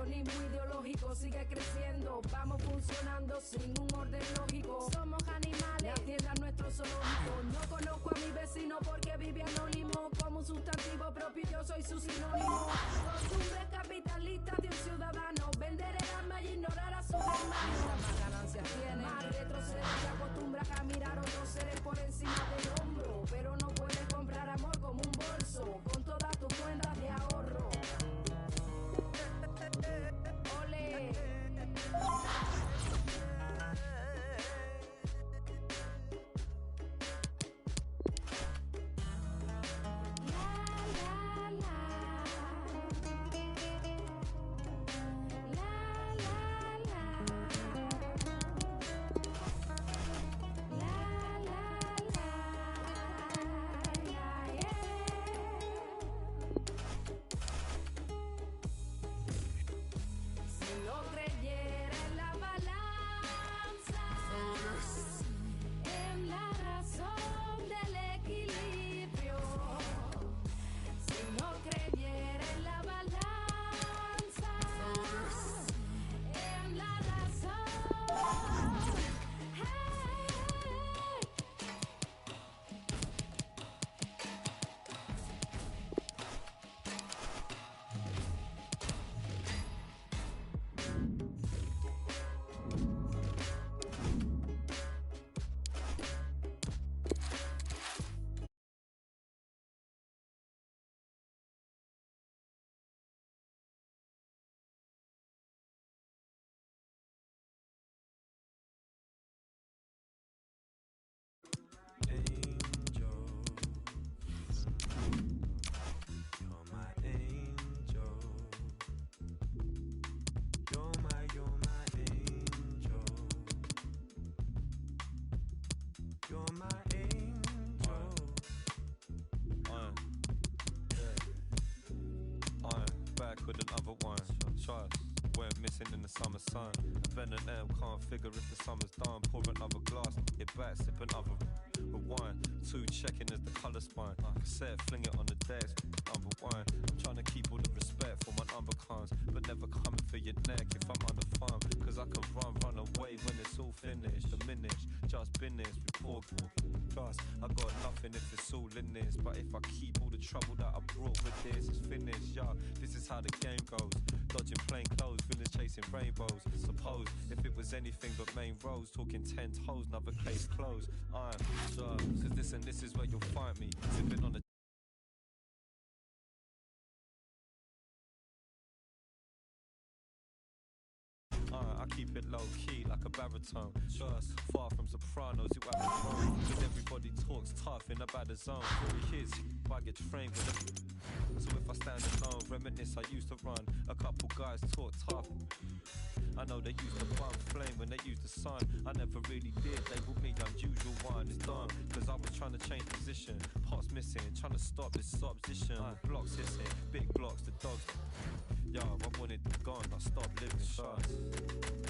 Negacionismo ideológico sigue creciendo. Vamos funcionando sin un orden lógico. Somos animales, la tierra es nuestro zoológico. No conozco a mi vecino porque vive anónimo. Como un sustantivo propio yo soy su sinónimo. Costumbres capitalistas de un ciudadano. Vender el alma y ignorar a sus hermanos. Más ganancias tiene, más retrocede. Se acostumbra a mirar otros seres por encima del hombro. Pero no puedes comprar amor como un bolso. Con todas tus cuentas de ahorro. Ole. With another one, trust went missing in the summer sun. Ben and M can't figure if the summer's done. Pour another glass, get back, sip another wine. Two checking as the colour spine. Cassette, fling it on the desk. Number one, I'm trying to keep all the respect for my number comes, but never coming for your neck if I'm on the farm. Cause I can run away when it's all finished. Diminished, just business, report. Trust, I got nothing if it's all in this. But if I keep all the trouble that I brought with this, it's finished, yeah. This is how the game goes. Dodging plain clothes, villains chasing rainbows. Suppose if it was anything but main roads, talking 10 toes, another case closed. I'm sure, cause this is where you'll find me, sipping on a I keep it low key like a baritone. Trust, far from sopranos, you have it wrong. Cause everybody talks tough in a bad zone. 40 years, I get trained with them. So if I stand alone, reminisce I used to run. A couple guys talk tough. I know they used to bum flame when they used the sun. I never really did, label me unusual one. It's done, cause I was trying to change position. Parts missing, trying to stop this opposition. Blocks hissing, big blocks, the dogs. Yo, I want it gone, I stopped living, trust.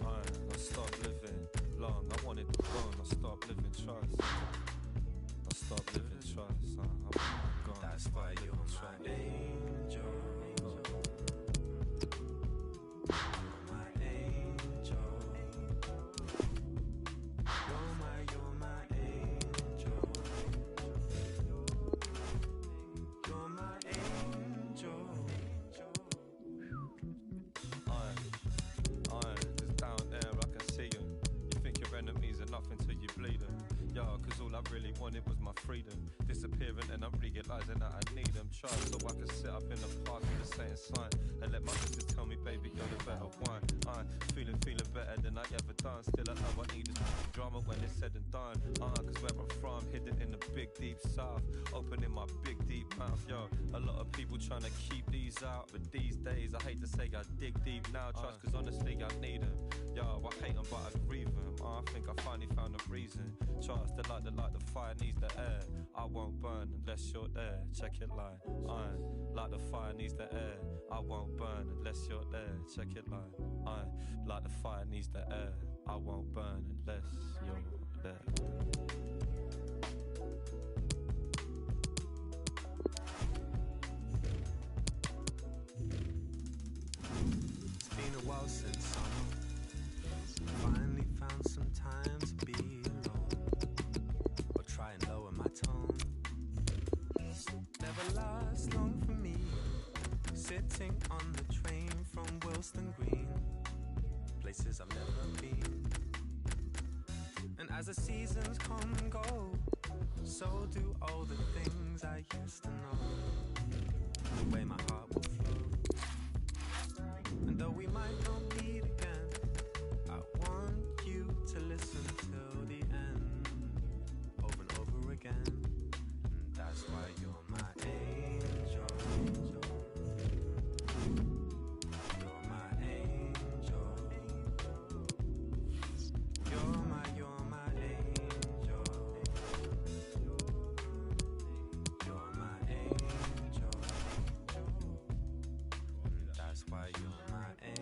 I stopped living long, I want it gone, I stopped living, trust. I stopped living, trust. I'm gone. That's why you're my angel. Really wanted was my freedom, disappearing and I'm realizing that I need them. Trust, so I can sit up in the park with a certain sign and let my missus tell me, baby, you're the better one. I'm feeling better than I ever done. Still I know I need this drama when it's said and done. Cause where I'm from, hidden in the big deep south, opening my big deep mouth. Yo, a lot of people trying to keep these out, but these days I hate to say I dig deep now. Trust, cause honestly I need them. Yo, I hate them but I grieve them. I think I finally found a reason. Trust, the fire needs the air. I won't burn unless you're there. Check it line. Like the fire needs the air. I won't burn unless you're there. Check it line. Like the fire needs the air. I won't burn unless you're there. It's been I've never been. And as the seasons come and go, so do all the things I used to know. The way my heart will flow. And though we might not meet again, I want you to listen till the end, over and over again. And that's why you're my angel. You're my angel. You're my angel. You're my angel. That's why you're my angel.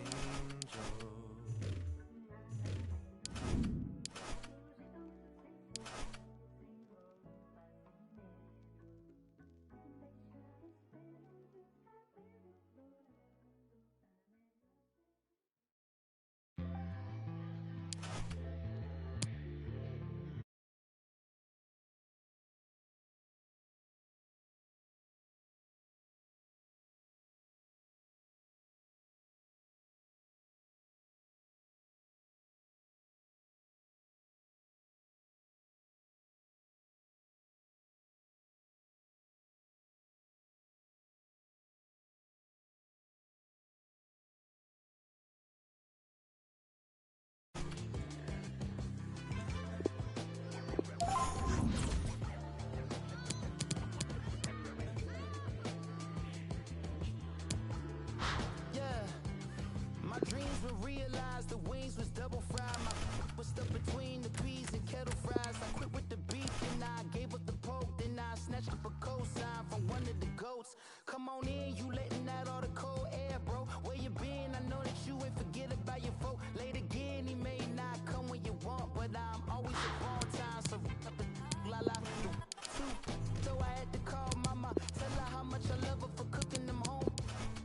My dreams were realized, the wings was double fried. My was stuck between the peas and kettle fries. I quit with the beef, then I gave up the pork. Then I snatched up a cosign from one of the goats. Come on in, you letting out all the cold air, bro. Where you been? I know that you ain't forget about your folk. Late again, he may not come when you want, but I'm always a wrong time. So up the la la. So I had to call mama, tell her how much I love her for cooking them home.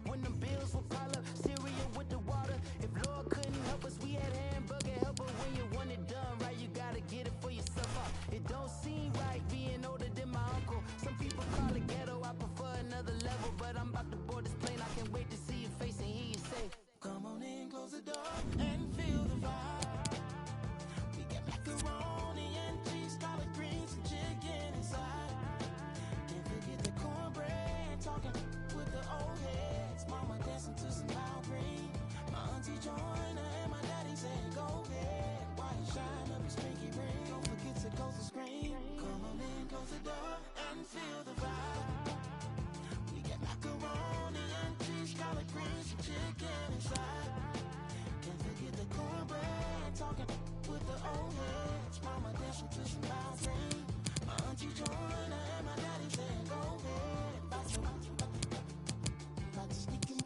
When them bills would pile up, cereal with the water. If Lord couldn't help us, we had hamburger helper. When you want it done right, you gotta get it for yourself. It don't seem right being older than my uncle. Some people call it ghetto, I prefer another level. But I'm about to board this plane, I can't wait to see your face and hear you say, come on in, close the door and feel the vibe. We got macaroni and cheese, collard greens and chicken inside. Can't forget the cornbread, talking with the old heads. Mama dancing to some loud green. My auntie joined her and my daddy said, go ahead. Why you shine up his pinky ring? Don't forget to close the screen. Come on in, close the door and feel the vibe. We got macaroni and cheese, collard greens and chicken inside. Can't forget the cornbread, talking with the old heads. Mama dancing to some loud green. My auntie joined her and my daddy said, go ahead. About to sneak in.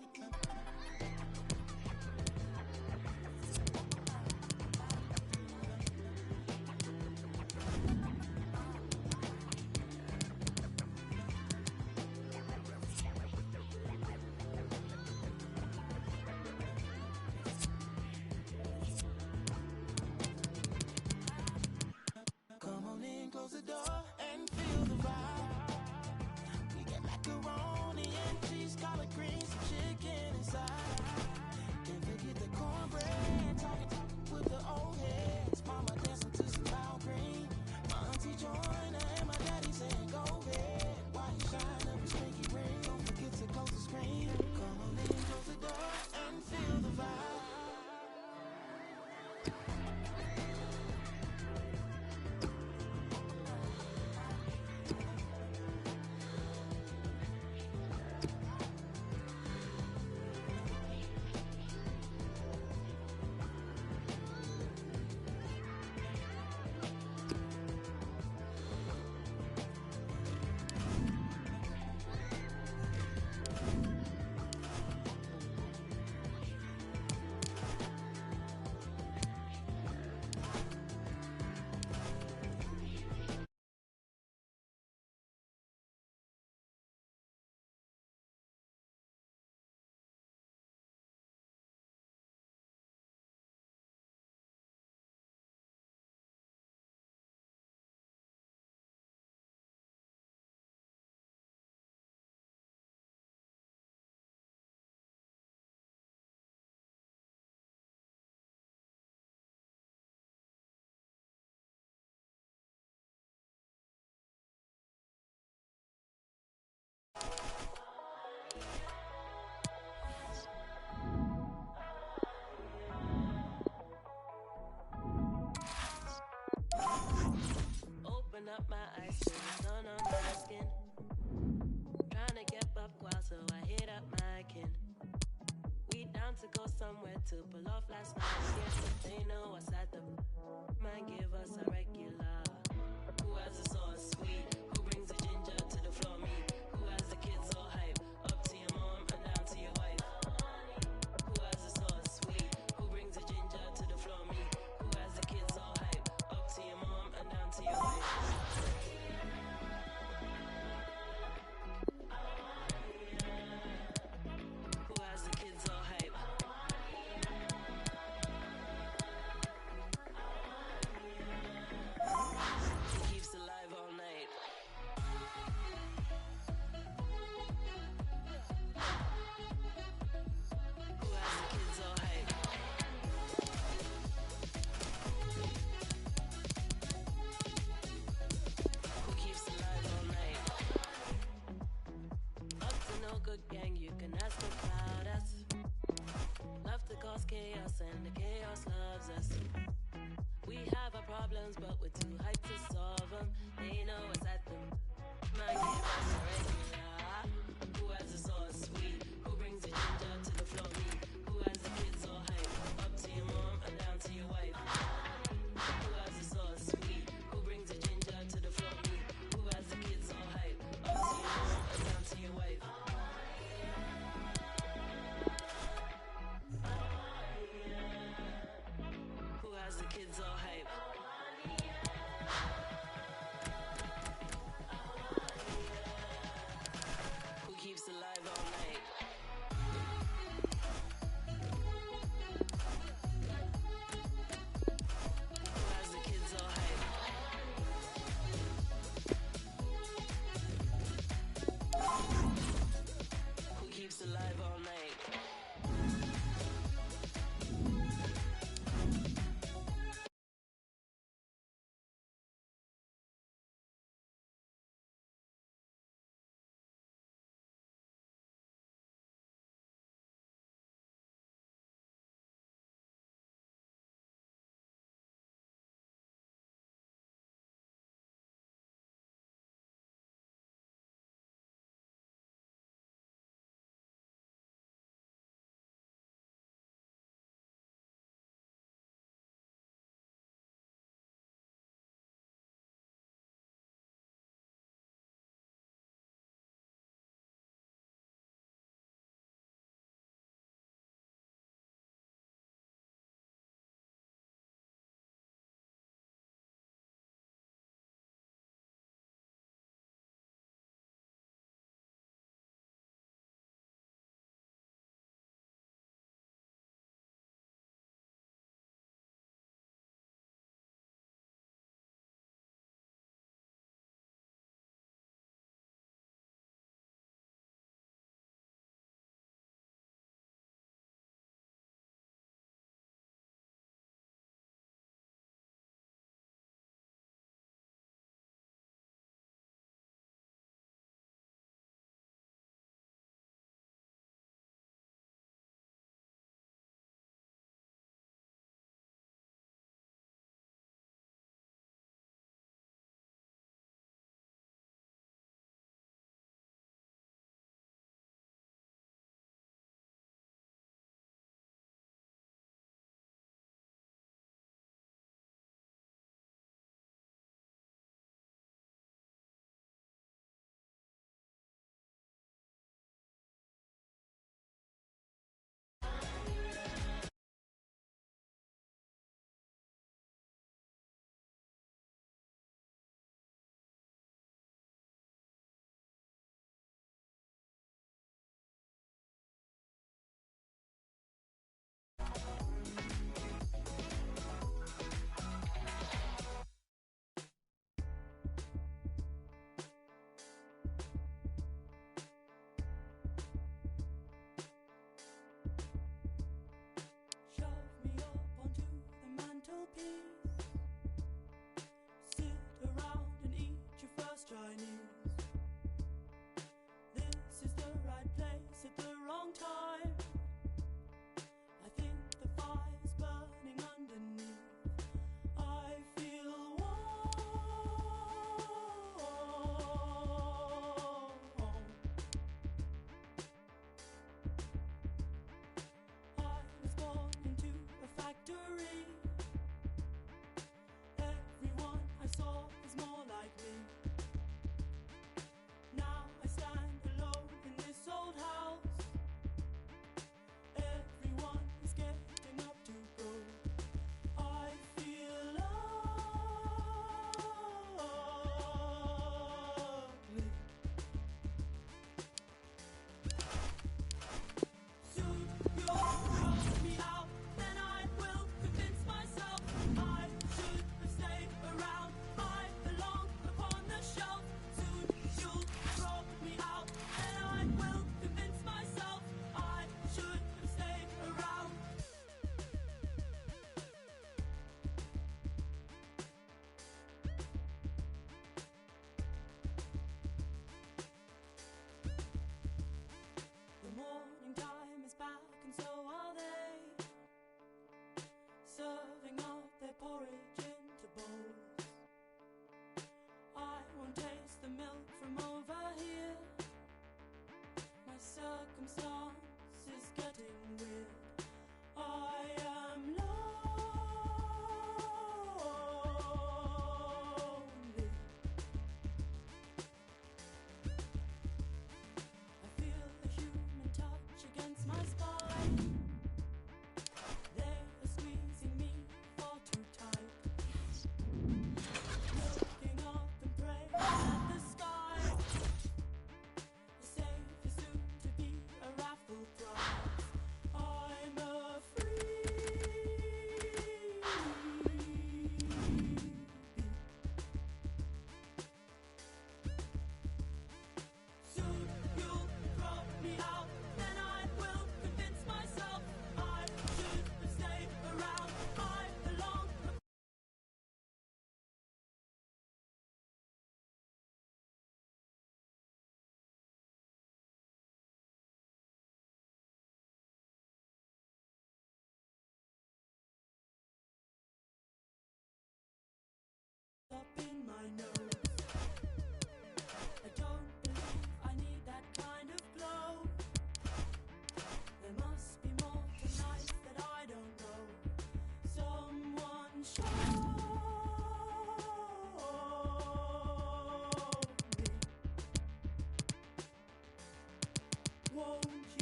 Come up my eyes till the sun on my skin. Trying to get up while so I hit up my kin. We down to go somewhere to pull off last night. Yes, they know what's at the man, give us a regular. Who has the sauce sweet? Who brings the ginger to the floor? Me. Who has the kids all hype? Up to your mom and down to your wife. Who has the sauce sweet? Who brings the ginger to the floor? Me. Who has the kids all hype? Up to your mom and down to your wife. Who has the kids all hype? Who keeps alive all night? Who has the kids all hype? Who keeps alive all night? Up to no good gang, you can ask about us. Love to cause chaos and the chaos loves us. We have our problems, but we're too hyped to solve them. They know what's at them. Man, give us a regular. Who has the sauce sweet? Who brings the ginger to the floor? Me. Who has the kids all hype? Up to your mom and down to your wife. Who has the sauce sweet? Who brings the ginger to the floor? Me. Who has the kids all hype? Up to your mom and down to your wife. Who has the kids all hype? Who keeps alive all night? Who has the kids all hype? Who keeps alive all night? Won't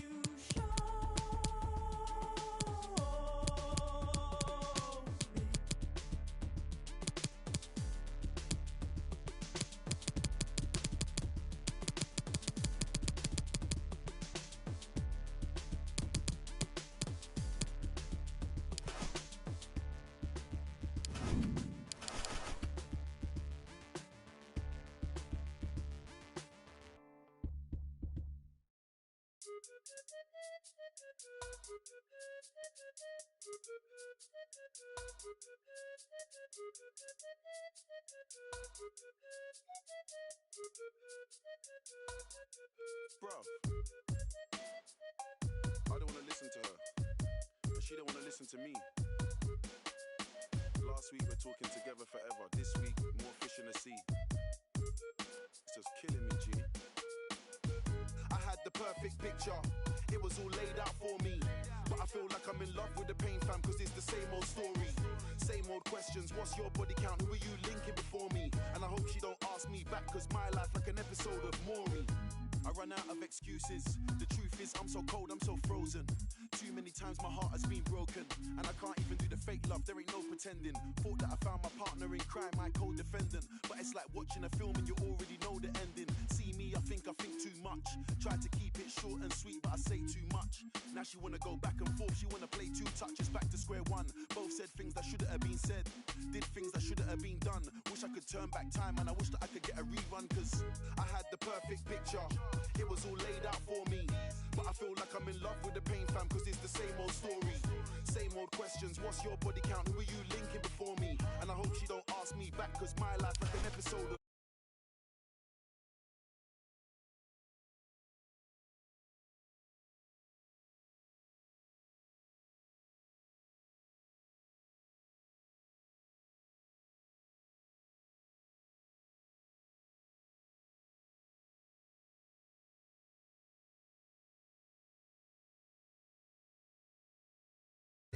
you show me? Bro, I don't wanna listen to her, but she don't wanna listen to me. Last week we're talking together forever. This week, more fish in the sea. It's just killing me, G. I had the perfect picture, it was all laid out for me. But I feel like I'm in love with the pain, fam, cause it's the same old story. Same old questions, what's your body count? Who are you linking before me? And I hope she don't ask me back, cause my life like an episode of Maury. I run out of excuses. The truth is I'm so cold, I'm so frozen. Too many times my heart has been broken, and I can't even do the fake love, there ain't no pretending. Thought that I found my partner in crime, my co-defendant. But it's like watching a film and you already know the ending. See me, I think too much. Tried to keep it short and sweet, but I say too much. Now she wanna go back and forth, she wanna play two touches, back to square one. Both said things that shouldn't have been said, did things that shouldn't have been done. Wish I could turn back time, and I wish that I could get a rerun, cause I had the perfect picture, it was all laid out for me. But I feel like I'm in love with the pain, fam, cause it's the same old story. Same old questions, what's your body count? Who are you linking before me? And I hope she don't ask me back, cause my life like an episode of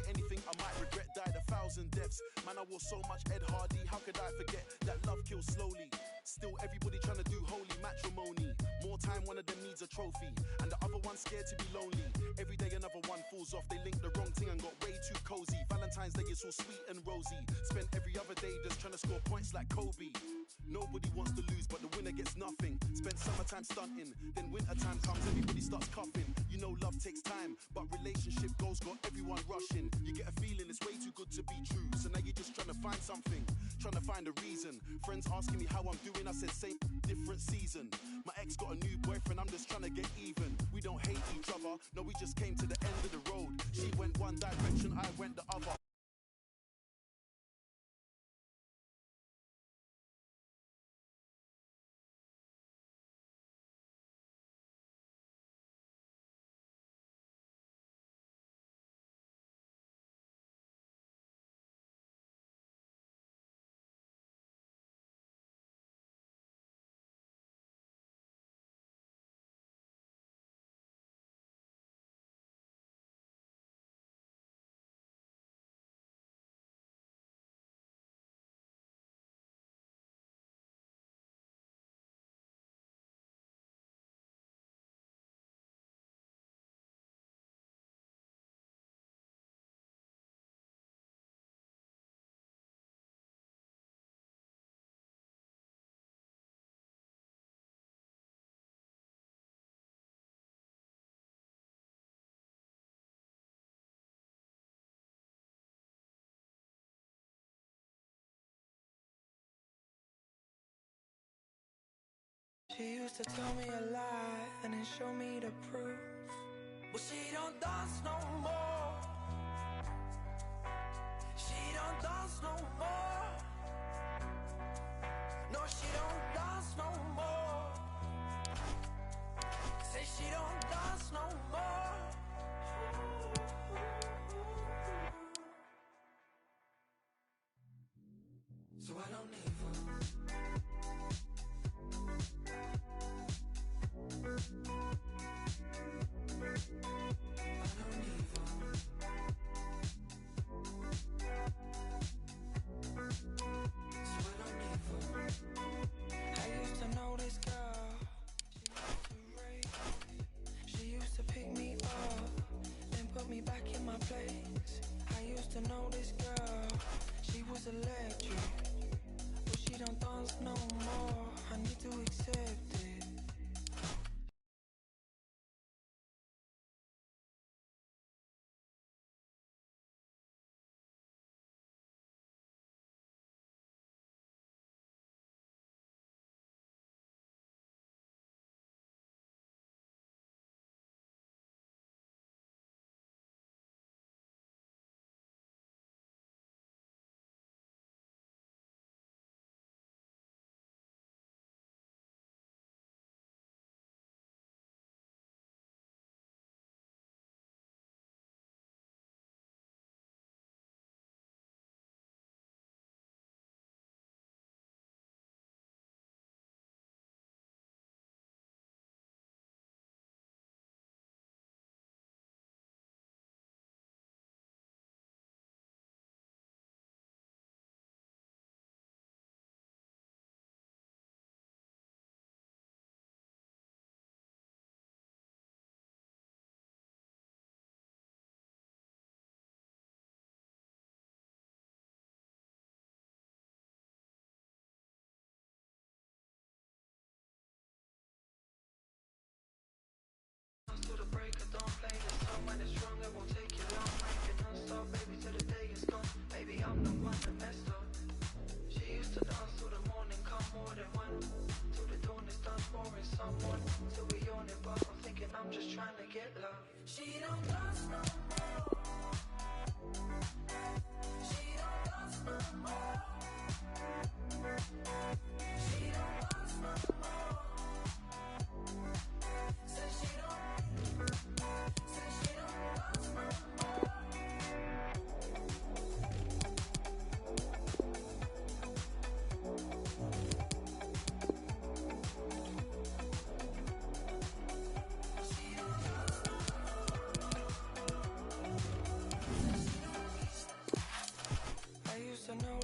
anything I might regret, died 1,000 deaths. Man, I wore so much Ed Hardy, how could I forget that love kills slowly? Still everybody trying to do holy matrimony. More time one of them needs a trophy, and the other one's scared to be lonely. Every day another one falls off, they linked the wrong thing and got way too cozy. Valentine's Day is all sweet and rosy, spent every other day just trying to score points like Kobe. Nobody wants to lose, but the winner gets nothing. Spent summertime stunting, then winter time comes, everybody starts cuffing. You know love takes time, but relationship goals got everyone rushing. You get a feeling it's way too good to be true, so now you're just trying to find something, trying to find a reason. Friends asking me how I'm doing, I said same, different season. My ex got a new boyfriend, I'm just trying to get even. We don't hate each other, no, we just came to the end of the road. She went one direction, I went the other. She used to tell me a lie and then show me the proof. But she don't dance no more. She don't dance no more. No, she don't dance no more. Say she don't dance no more. So I don't need her.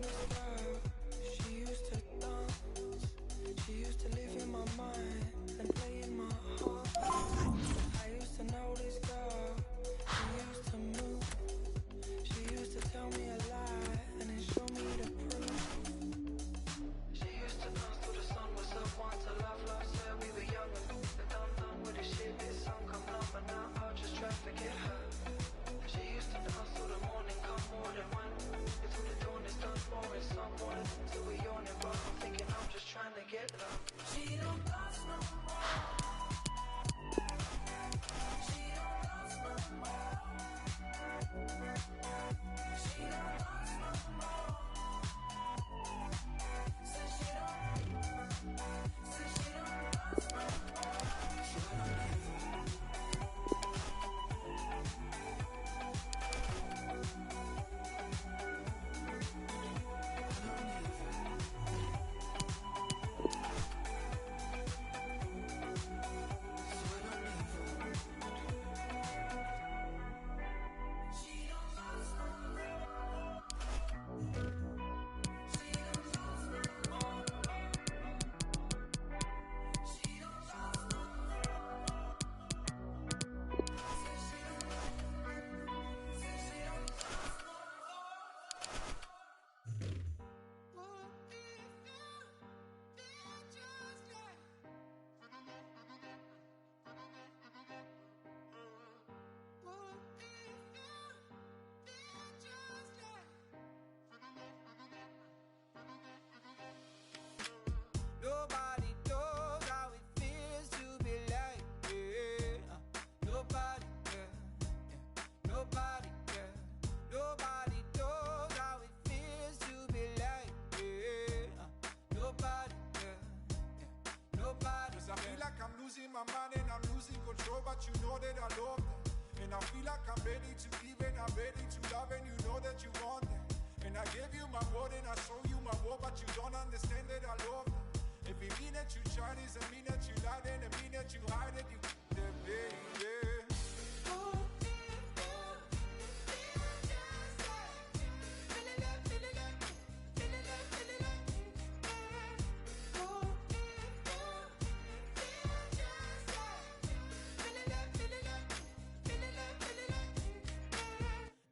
this girl. She used to dance. She used to live in my mind and play in my heart. I used to know this girl. She used to move. She used to tell me a lie and then show me the proof. She used to dance till the sun was up. Once a love lost her. We were young and done with the shit. This song come up and now I'll just try to forget her. She used to dance till the morning come more than one. Until the dawn is done pouring someone. Till we yawning but I'm thinking I'm just trying to get love. She don't dance no more. She don't dance no more. She don't dance no more. Say she don't dance no more. She don't Nobody knows how it feels to be like me. Nobody cares. Nobody cares. Nobody knows how it feels to be like me. Nobody cares. Nobody. 'Cause I feel like I'm losing my mind and I'm losing control, but you know that I love that. And I feel like I'm ready to give and I'm ready to love, and you know that you want that. And I gave you my word and I show you my word, but you don't understand that I love that. If it mean that you try this, it mean that you lied, and it mean that you hide it, you that baby.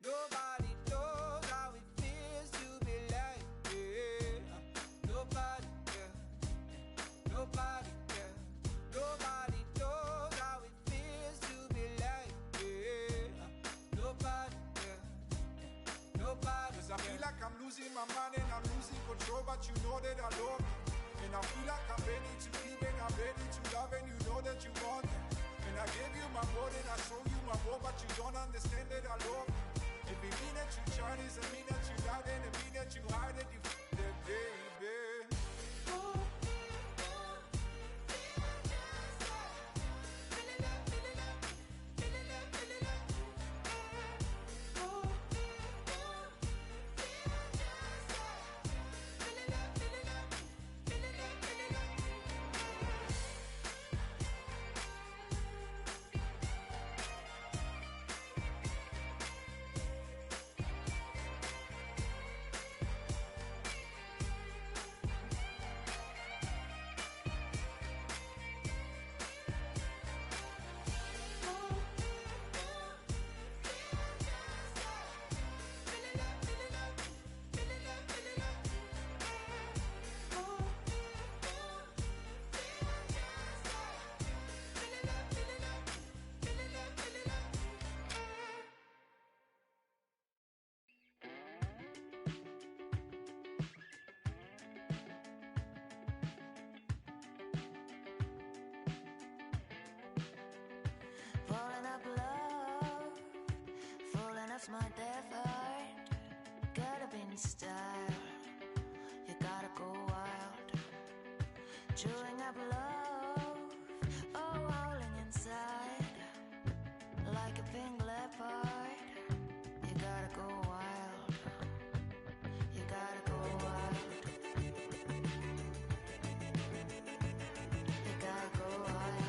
Nobody knows how it feels to be like me. Nobody cares. Nobody cares. Nobody knows how it feels to be like me. Nobody cares. Nobody. 'Cause I feel like I'm losing my mind and I'm losing control, but you know that I love you. And I feel like I'm ready to give and I'm ready to love, and you know that you want it. And I gave you my word and I show you my word, but you don't understand that I love you. If it mean that you try this, it mean that you lied, and it mean that you hide it, you that baby. Falling up love, falling off my death heart. Gotta be in style, you gotta go wild. Chewing up love, oh, howling inside. Like a pink leopard, you gotta go wild. You gotta go wild. You gotta go wild.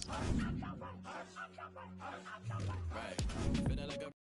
Right. Feeling like a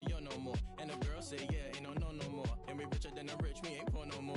yo no more. And the girl say, yeah, ain't no more. And we richer than the rich, we ain't poor no more.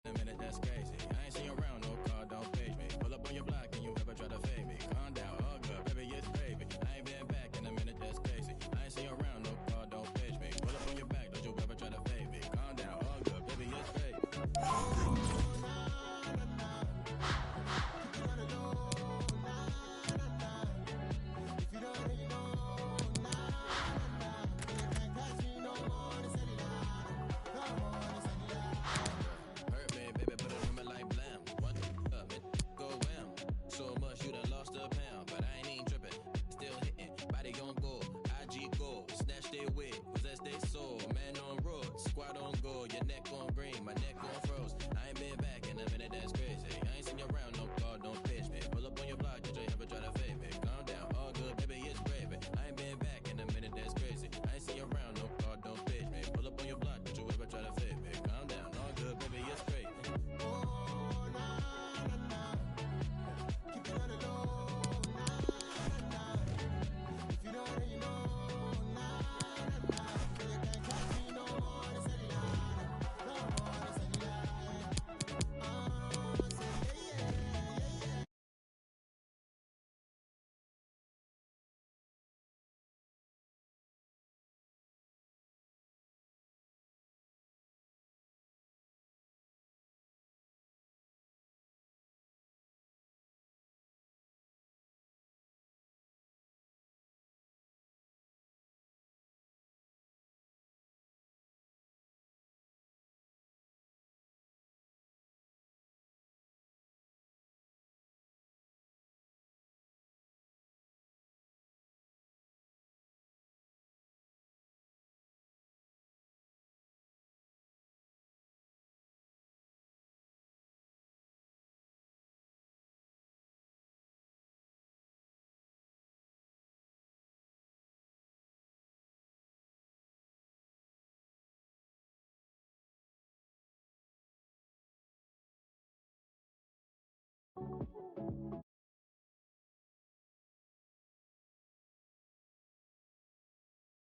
In a minute, that's crazy.